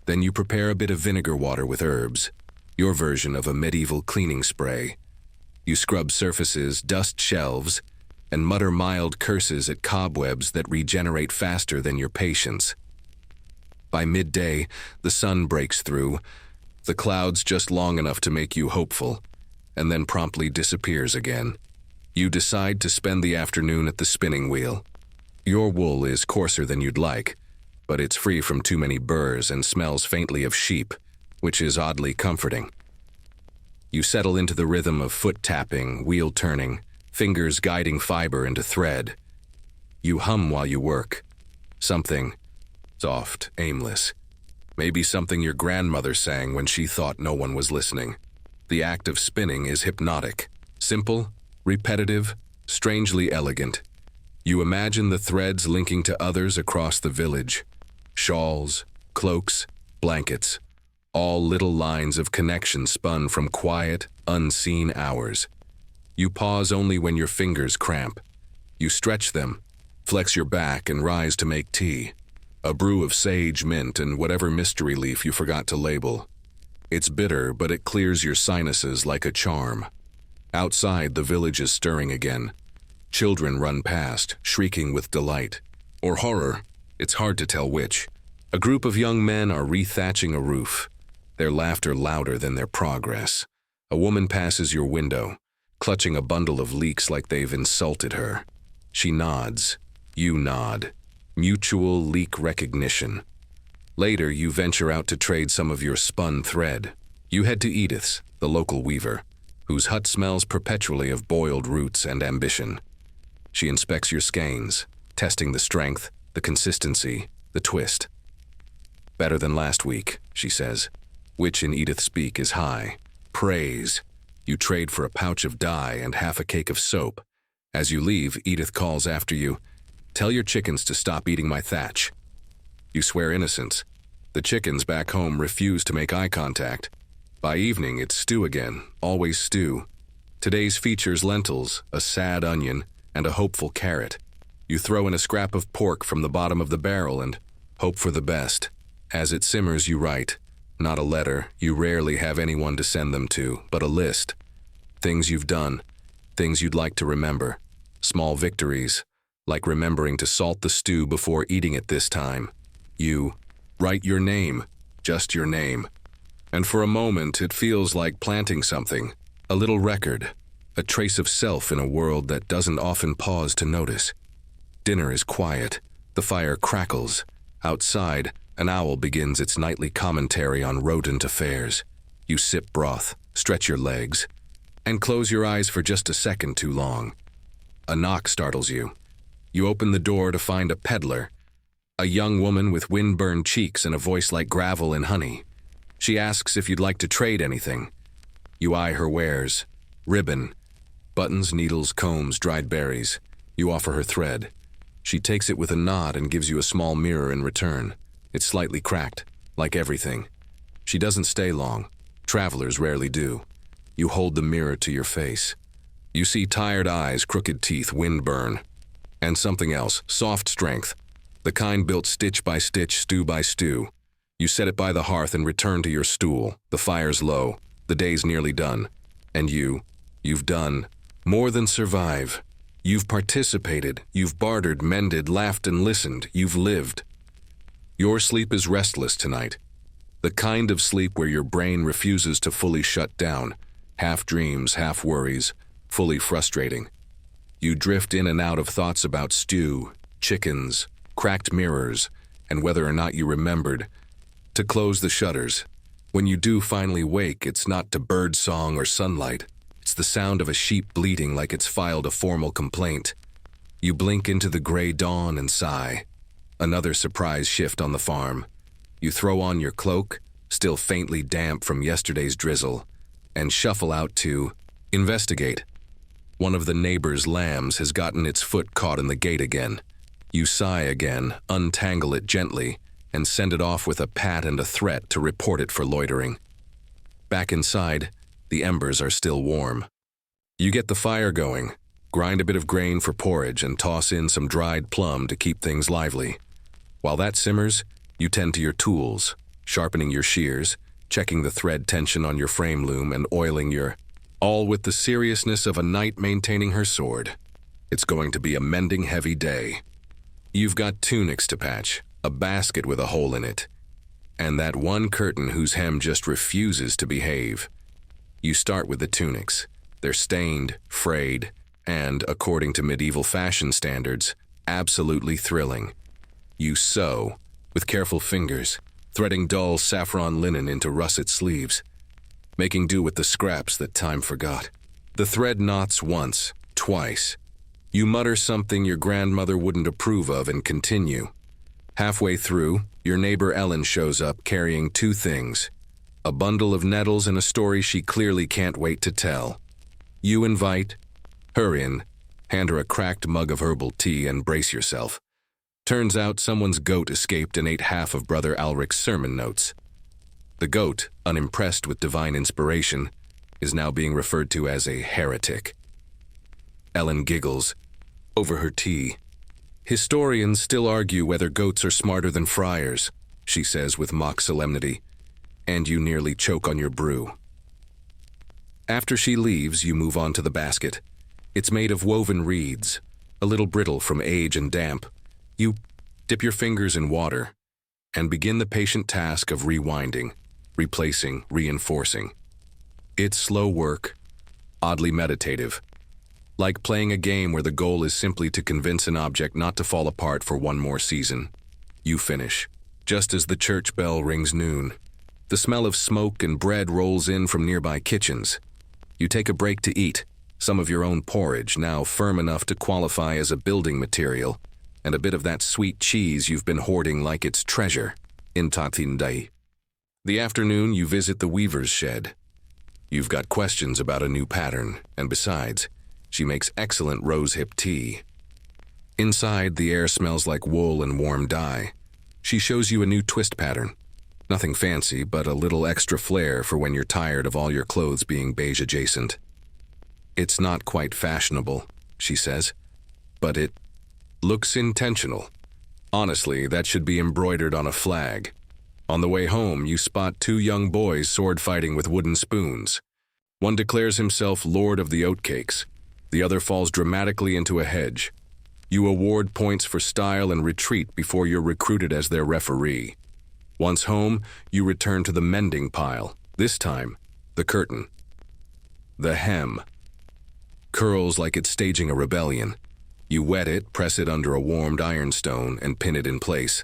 Then you prepare a bit of vinegar water with herbs, your version of a medieval cleaning spray. You scrub surfaces, dust shelves, and mutter mild curses at cobwebs that regenerate faster than your patience. By midday, the sun breaks through, the clouds just long enough to make you hopeful, and then promptly disappears again. You decide to spend the afternoon at the spinning wheel. Your wool is coarser than you'd like, but it's free from too many burrs and smells faintly of sheep, which is oddly comforting. You settle into the rhythm of foot tapping, wheel turning, fingers guiding fiber into thread. You hum while you work. Something soft, aimless. Maybe something your grandmother sang when she thought no one was listening. The act of spinning is hypnotic. Simple, repetitive, strangely elegant. You imagine the threads linking to others across the village. Shawls, cloaks, blankets. All little lines of connection spun from quiet, unseen hours. You pause only when your fingers cramp. You stretch them, flex your back, and rise to make tea. A brew of sage, mint, and whatever mystery leaf you forgot to label. It's bitter, but it clears your sinuses like a charm. Outside, the village is stirring again. Children run past, shrieking with delight. Or horror, it's hard to tell which. A group of young men are rethatching a roof, their laughter louder than their progress. A woman passes your window, clutching a bundle of leeks like they've insulted her. She nods. You nod. Mutual leak recognition. Later, you venture out to trade some of your spun thread. You head to Edith's, the local weaver, whose hut smells perpetually of boiled roots and ambition. She inspects your skeins, testing the strength, the consistency, the twist. Better than last week, she says, which in Edith speak is high. Praise. You trade for a pouch of dye and half a cake of soap. As you leave, Edith calls after you, "Tell your chickens to stop eating my thatch." You swear innocence. The chickens back home refuse to make eye contact. By evening, it's stew again, always stew. Today's features lentils, a sad onion, and a hopeful carrot. You throw in a scrap of pork from the bottom of the barrel and hope for the best. As it simmers, you write. Not a letter, you rarely have anyone to send them to, but a list. Things you've done, things you'd like to remember. Small victories, like remembering to salt the stew before eating it this time. You write your name, just your name. And for a moment, it feels like planting something, a little record, a trace of self in a world that doesn't often pause to notice. Dinner is quiet. The fire crackles. Outside, an owl begins its nightly commentary on rodent affairs. You sip broth, stretch your legs, and close your eyes for just a second too long. A knock startles you. You open the door to find a peddler, a young woman with wind-burned cheeks and a voice like gravel and honey. She asks if you'd like to trade anything. You eye her wares. Ribbon, buttons, needles, combs, dried berries. You offer her thread. She takes it with a nod and gives you a small mirror in return. It's slightly cracked, like everything. She doesn't stay long. Travelers rarely do. You hold the mirror to your face. You see tired eyes, crooked teeth, wind burn. And something else, soft strength. The kind built stitch by stitch, stew by stew. You set it by the hearth and return to your stool. The fire's low. The day's nearly done. And you've done more than survive. You've participated. You've bartered, mended, laughed, and listened. You've lived. Your sleep is restless tonight. The kind of sleep where your brain refuses to fully shut down. Half dreams, half worries, fully frustrating. You drift in and out of thoughts about stew, chickens, cracked mirrors, and whether or not you remembered to close the shutters. When you do finally wake, it's not to bird song or sunlight. It's the sound of a sheep bleating like it's filed a formal complaint. You blink into the gray dawn and sigh. Another surprise shift on the farm. You throw on your cloak, still faintly damp from yesterday's drizzle, and shuffle out to investigate. One of the neighbor's lambs has gotten its foot caught in the gate again. You sigh again, untangle it gently, and send it off with a pat and a threat to report it for loitering. Back inside, the embers are still warm. You get the fire going, grind a bit of grain for porridge, and toss in some dried plum to keep things lively. While that simmers, you tend to your tools, sharpening your shears, checking the thread tension on your frame loom, and oiling all with the seriousness of a knight maintaining her sword. It's going to be a mending heavy day. You've got tunics to patch, a basket with a hole in it, and that one curtain whose hem just refuses to behave. You start with the tunics. They're stained, frayed, and, according to medieval fashion standards, absolutely thrilling. You sew, with careful fingers, threading dull saffron linen into russet sleeves, making do with the scraps that time forgot. The thread knots once, twice. You mutter something your grandmother wouldn't approve of and continue. Halfway through, your neighbor Ellen shows up carrying two things: a bundle of nettles and a story she clearly can't wait to tell. You invite her in, hand her a cracked mug of herbal tea, and brace yourself. Turns out someone's goat escaped and ate half of Brother Alric's sermon notes. The goat, unimpressed with divine inspiration, is now being referred to as a heretic. Ellen giggles over her tea. Historians still argue whether goats are smarter than friars, she says with mock solemnity, and you nearly choke on your brew. After she leaves, you move on to the basket. It's made of woven reeds, a little brittle from age and damp. You dip your fingers in water and begin the patient task of rewinding, replacing, reinforcing. It's slow work, oddly meditative, like playing a game where the goal is simply to convince an object not to fall apart for one more season. You finish, just as the church bell rings noon. The smell of smoke and bread rolls in from nearby kitchens. You take a break to eat, some of your own porridge, now firm enough to qualify as a building material, and a bit of that sweet cheese you've been hoarding like it's treasure, in Tatindai. The afternoon, you visit the weaver's shed. You've got questions about a new pattern, and besides, she makes excellent rosehip tea. Inside, the air smells like wool and warm dye. She shows you a new twist pattern. Nothing fancy, but a little extra flair for when you're tired of all your clothes being beige adjacent. It's not quite fashionable, she says, but it looks intentional. Honestly, that should be embroidered on a flag. On the way home, you spot two young boys sword fighting with wooden spoons. One declares himself Lord of the Oatcakes. The other falls dramatically into a hedge. You award points for style and retreat before you're recruited as their referee. Once home, you return to the mending pile. This time, the curtain. The hem curls like it's staging a rebellion. You wet it, press it under a warmed ironstone, and pin it in place.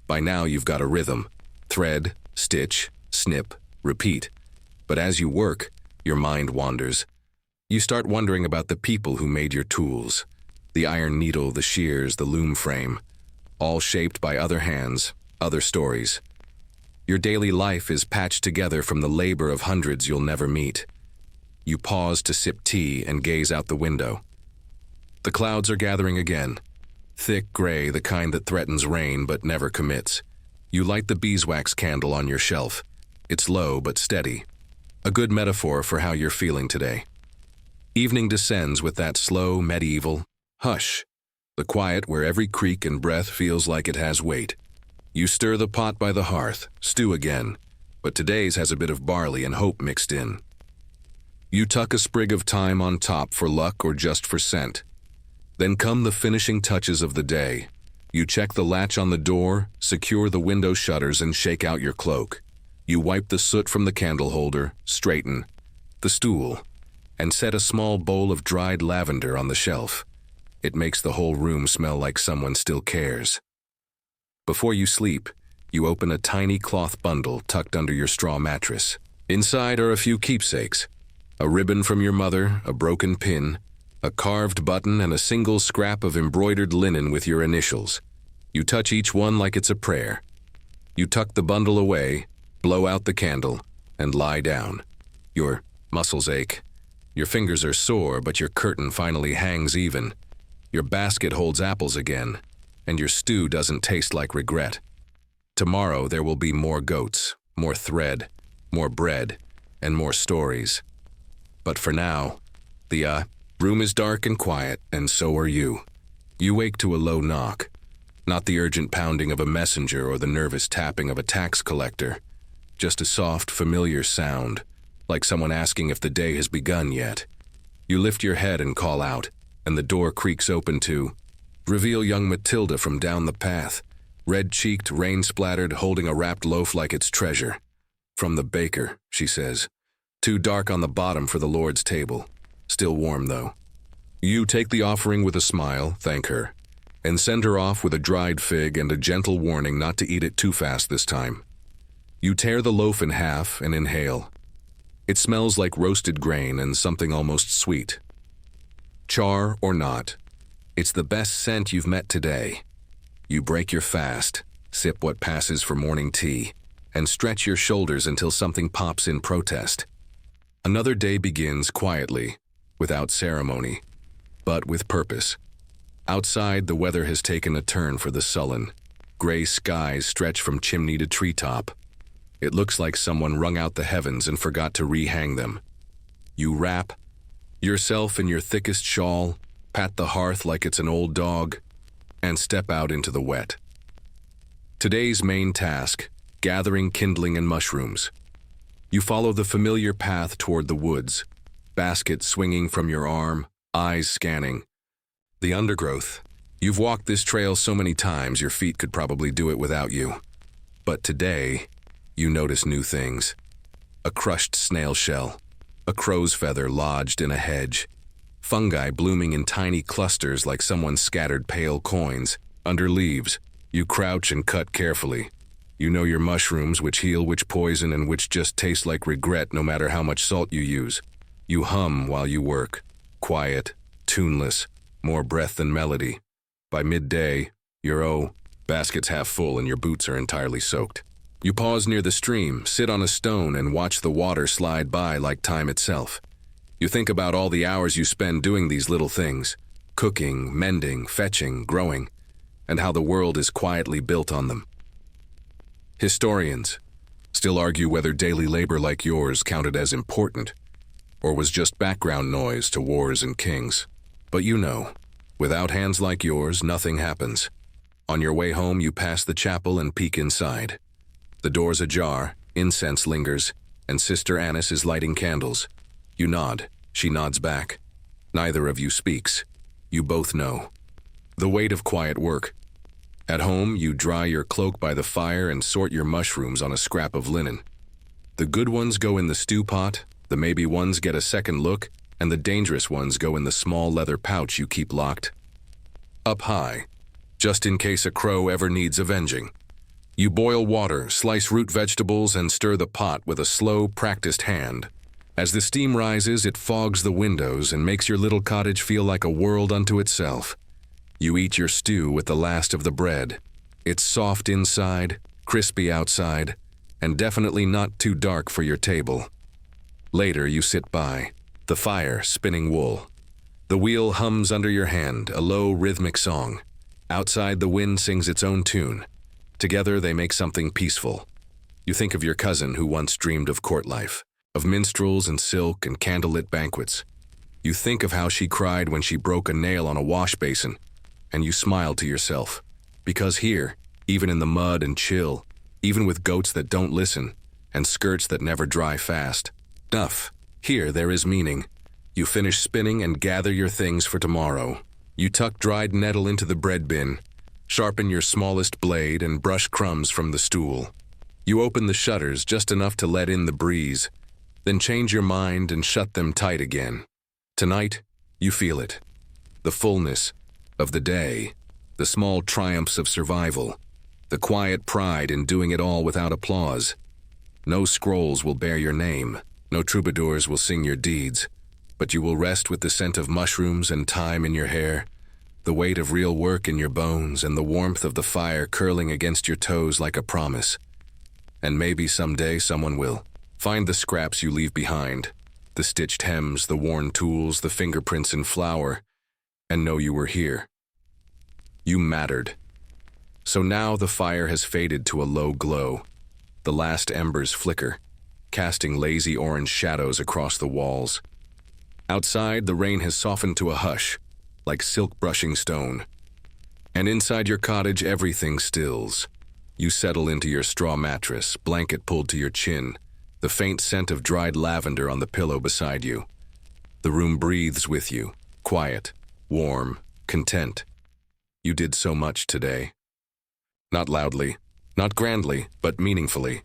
By now, you've got a rhythm. Thread, stitch, snip, repeat. But as you work, your mind wanders. You start wondering about the people who made your tools. The iron needle, the shears, the loom frame. All shaped by other hands, other stories. Your daily life is patched together from the labor of hundreds you'll never meet. You pause to sip tea and gaze out the window. The clouds are gathering again. Thick gray, the kind that threatens rain but never commits. You light the beeswax candle on your shelf. It's low but steady. A good metaphor for how you're feeling today. Evening descends with that slow, medieval hush, the quiet where every creak and breath feels like it has weight. You stir the pot by the hearth, stew again, but today's has a bit of barley and hope mixed in. You tuck a sprig of thyme on top for luck or just for scent. Then come the finishing touches of the day. You check the latch on the door, secure the window shutters, and shake out your cloak. You wipe the soot from the candle holder, straighten the stool, and set a small bowl of dried lavender on the shelf. It makes the whole room smell like someone still cares. Before you sleep, you open a tiny cloth bundle tucked under your straw mattress. Inside are a few keepsakes: a ribbon from your mother, a broken pin, a carved button, and a single scrap of embroidered linen with your initials. You touch each one like it's a prayer. You tuck the bundle away, blow out the candle, and lie down. Your muscles ache. Your fingers are sore, but your curtain finally hangs even. Your basket holds apples again, and your stew doesn't taste like regret. Tomorrow there will be more goats, more thread, more bread, and more stories. But for now, the room is dark and quiet, and so are you. You wake to a low knock, not the urgent pounding of a messenger or the nervous tapping of a tax collector, just a soft, familiar sound, like someone asking if the day has begun yet. You lift your head and call out, and the door creaks open to reveal young Matilda from down the path, red-cheeked, rain-splattered, holding a wrapped loaf like it's treasure. "From the baker," she says. "Too dark on the bottom for the Lord's table. Still warm, though." You take the offering with a smile, thank her, and send her off with a dried fig and a gentle warning not to eat it too fast this time. You tear the loaf in half and inhale. It smells like roasted grain and something almost sweet. Char or not, it's the best scent you've met today. You break your fast, sip what passes for morning tea, and stretch your shoulders until something pops in protest. Another day begins quietly, without ceremony, but with purpose. Outside, the weather has taken a turn for the sullen. Gray skies stretch from chimney to treetop. It looks like someone wrung out the heavens and forgot to rehang them. You wrap yourself in your thickest shawl, pat the hearth like it's an old dog, and step out into the wet. Today's main task: gathering kindling and mushrooms. You follow the familiar path toward the woods, basket swinging from your arm, eyes scanning. The undergrowth. You've walked this trail so many times your feet could probably do it without you. But today, you notice new things. A crushed snail shell, a crow's feather lodged in a hedge, fungi blooming in tiny clusters like someone scattered pale coins. Under leaves, you crouch and cut carefully. You know your mushrooms, which heal, which poison, and which just taste like regret no matter how much salt you use. You hum while you work, quiet, tuneless, more breath than melody. By midday, your basket's half full and your boots are entirely soaked. You pause near the stream, sit on a stone, and watch the water slide by like time itself. You think about all the hours you spend doing these little things: cooking, mending, fetching, growing, and how the world is quietly built on them. Historians still argue whether daily labor like yours counted as important, or was just background noise to wars and kings. But you know, without hands like yours, nothing happens. On your way home, you pass the chapel and peek inside. The door's ajar, incense lingers, and Sister Annis is lighting candles. You nod, she nods back. Neither of you speaks. You both know. The weight of quiet work. At home, you dry your cloak by the fire and sort your mushrooms on a scrap of linen. The good ones go in the stew pot, the maybe ones get a second look, and the dangerous ones go in the small leather pouch you keep locked up high, just in case a crow ever needs avenging. You boil water, slice root vegetables, and stir the pot with a slow, practiced hand. As the steam rises, it fogs the windows and makes your little cottage feel like a world unto itself. You eat your stew with the last of the bread. It's soft inside, crispy outside, and definitely not too dark for your table. Later, you sit by, the fire spinning wool. The wheel hums under your hand, a low, rhythmic song. Outside, the wind sings its own tune. Together, they make something peaceful. You think of your cousin who once dreamed of court life, of minstrels and silk and candlelit banquets. You think of how she cried when she broke a nail on a wash basin, and you smile to yourself. Because here, even in the mud and chill, even with goats that don't listen, and skirts that never dry fast, here there is meaning. You finish spinning and gather your things for tomorrow. You tuck dried nettle into the bread bin, sharpen your smallest blade, and brush crumbs from the stool. You open the shutters just enough to let in the breeze, then change your mind and shut them tight again. Tonight, you feel it. The fullness of the day, the small triumphs of survival, the quiet pride in doing it all without applause. No scrolls will bear your name, no troubadours will sing your deeds, but you will rest with the scent of mushrooms and thyme in your hair, the weight of real work in your bones, and the warmth of the fire curling against your toes like a promise. And maybe someday someone will find the scraps you leave behind, the stitched hems, the worn tools, the fingerprints in flour, and know you were here. You mattered. So now the fire has faded to a low glow. The last embers flicker, casting lazy orange shadows across the walls. Outside, the rain has softened to a hush, like silk brushing stone. And inside your cottage, everything stills. You settle into your straw mattress, blanket pulled to your chin, the faint scent of dried lavender on the pillow beside you. The room breathes with you, quiet, warm, content. You did so much today. Not loudly, not grandly, but meaningfully.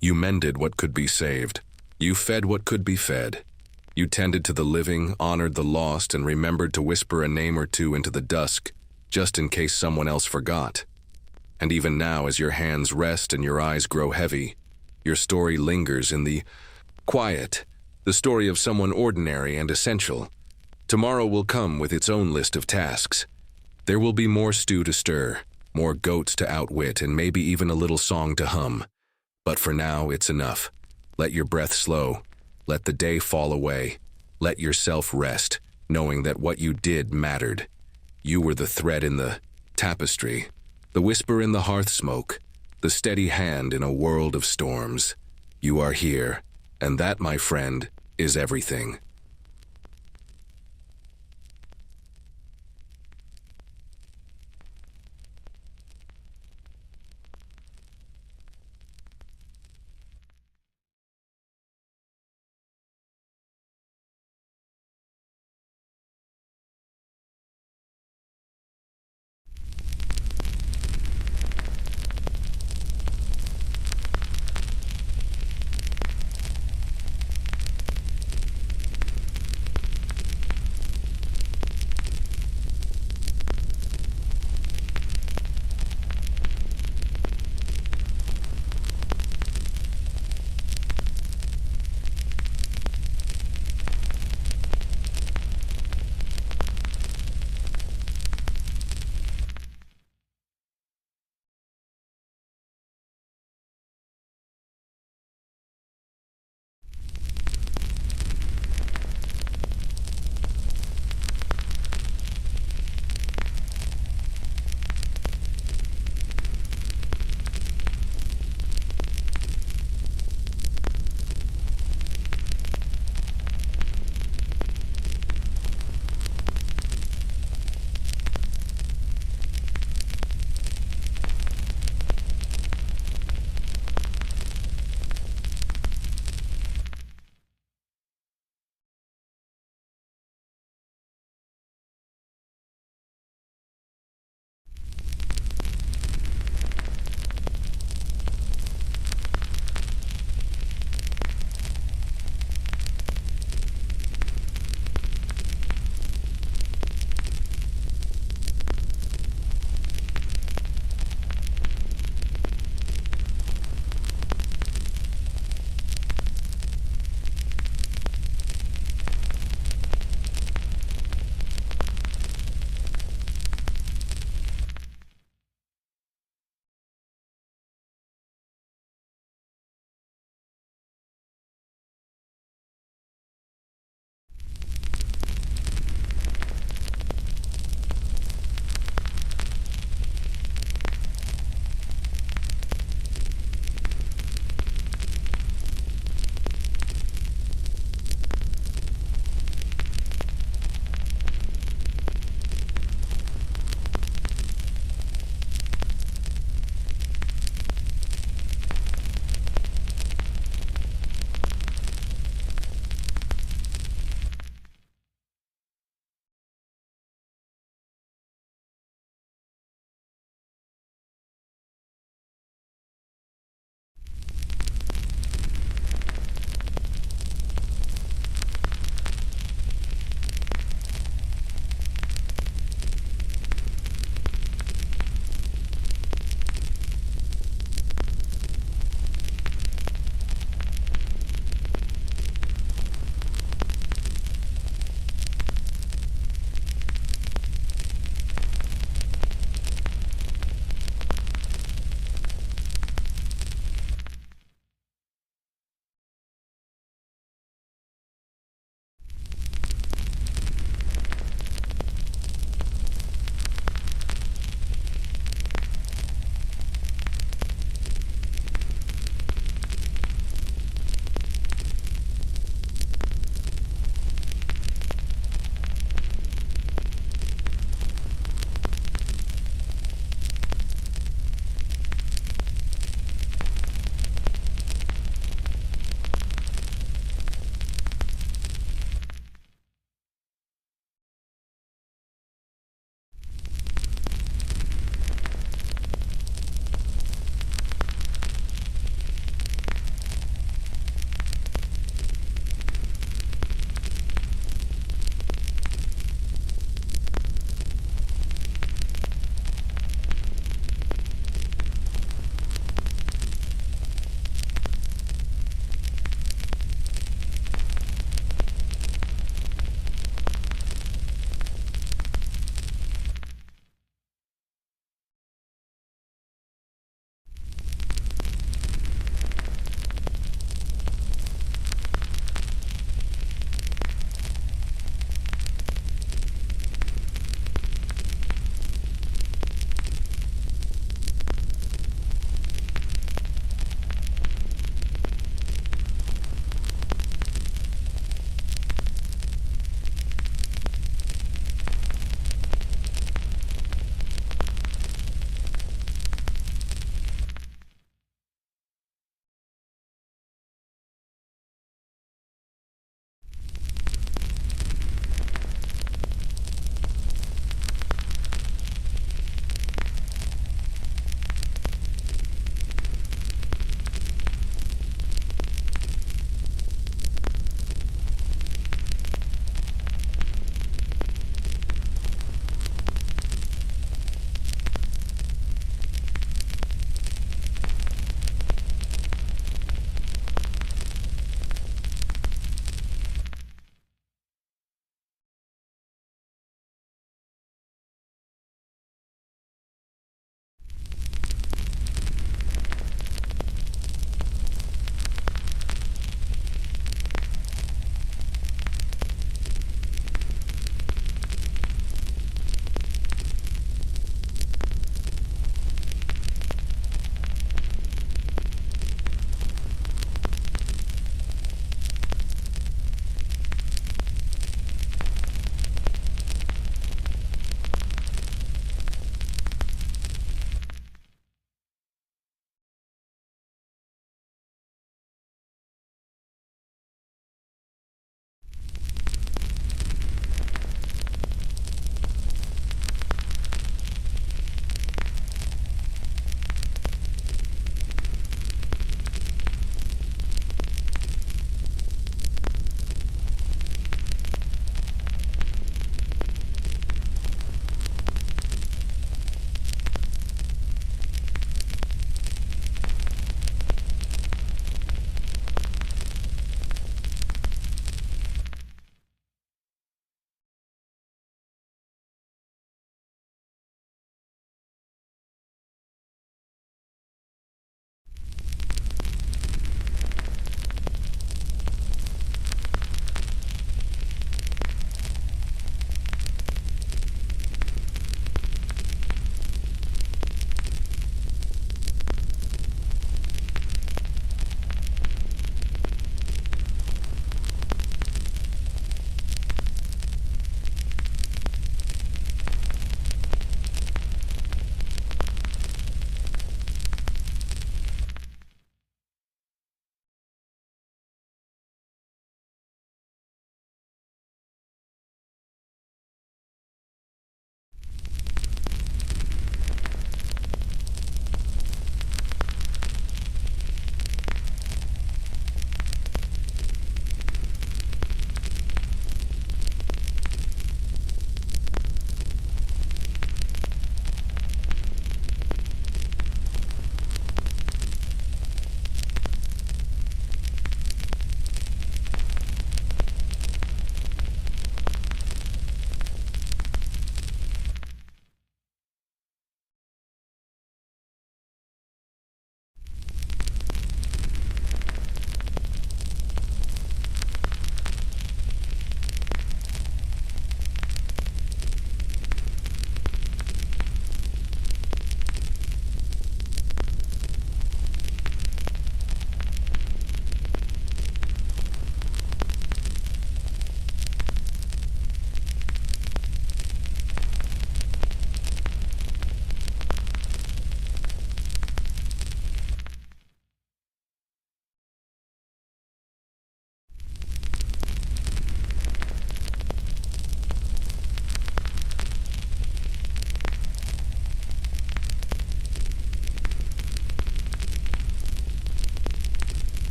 You mended what could be saved. You fed what could be fed. You tended to the living, honored the lost, and remembered to whisper a name or two into the dusk, just in case someone else forgot. And even now, as your hands rest and your eyes grow heavy, your story lingers in the quiet, the story of someone ordinary and essential. Tomorrow will come with its own list of tasks. There will be more stew to stir, more goats to outwit, and maybe even a little song to hum. But for now, it's enough. Let your breath slow. Let the day fall away. Let yourself rest, knowing that what you did mattered. You were the thread in the tapestry, the whisper in the hearth smoke, the steady hand in a world of storms. You are here, and that, my friend, is everything.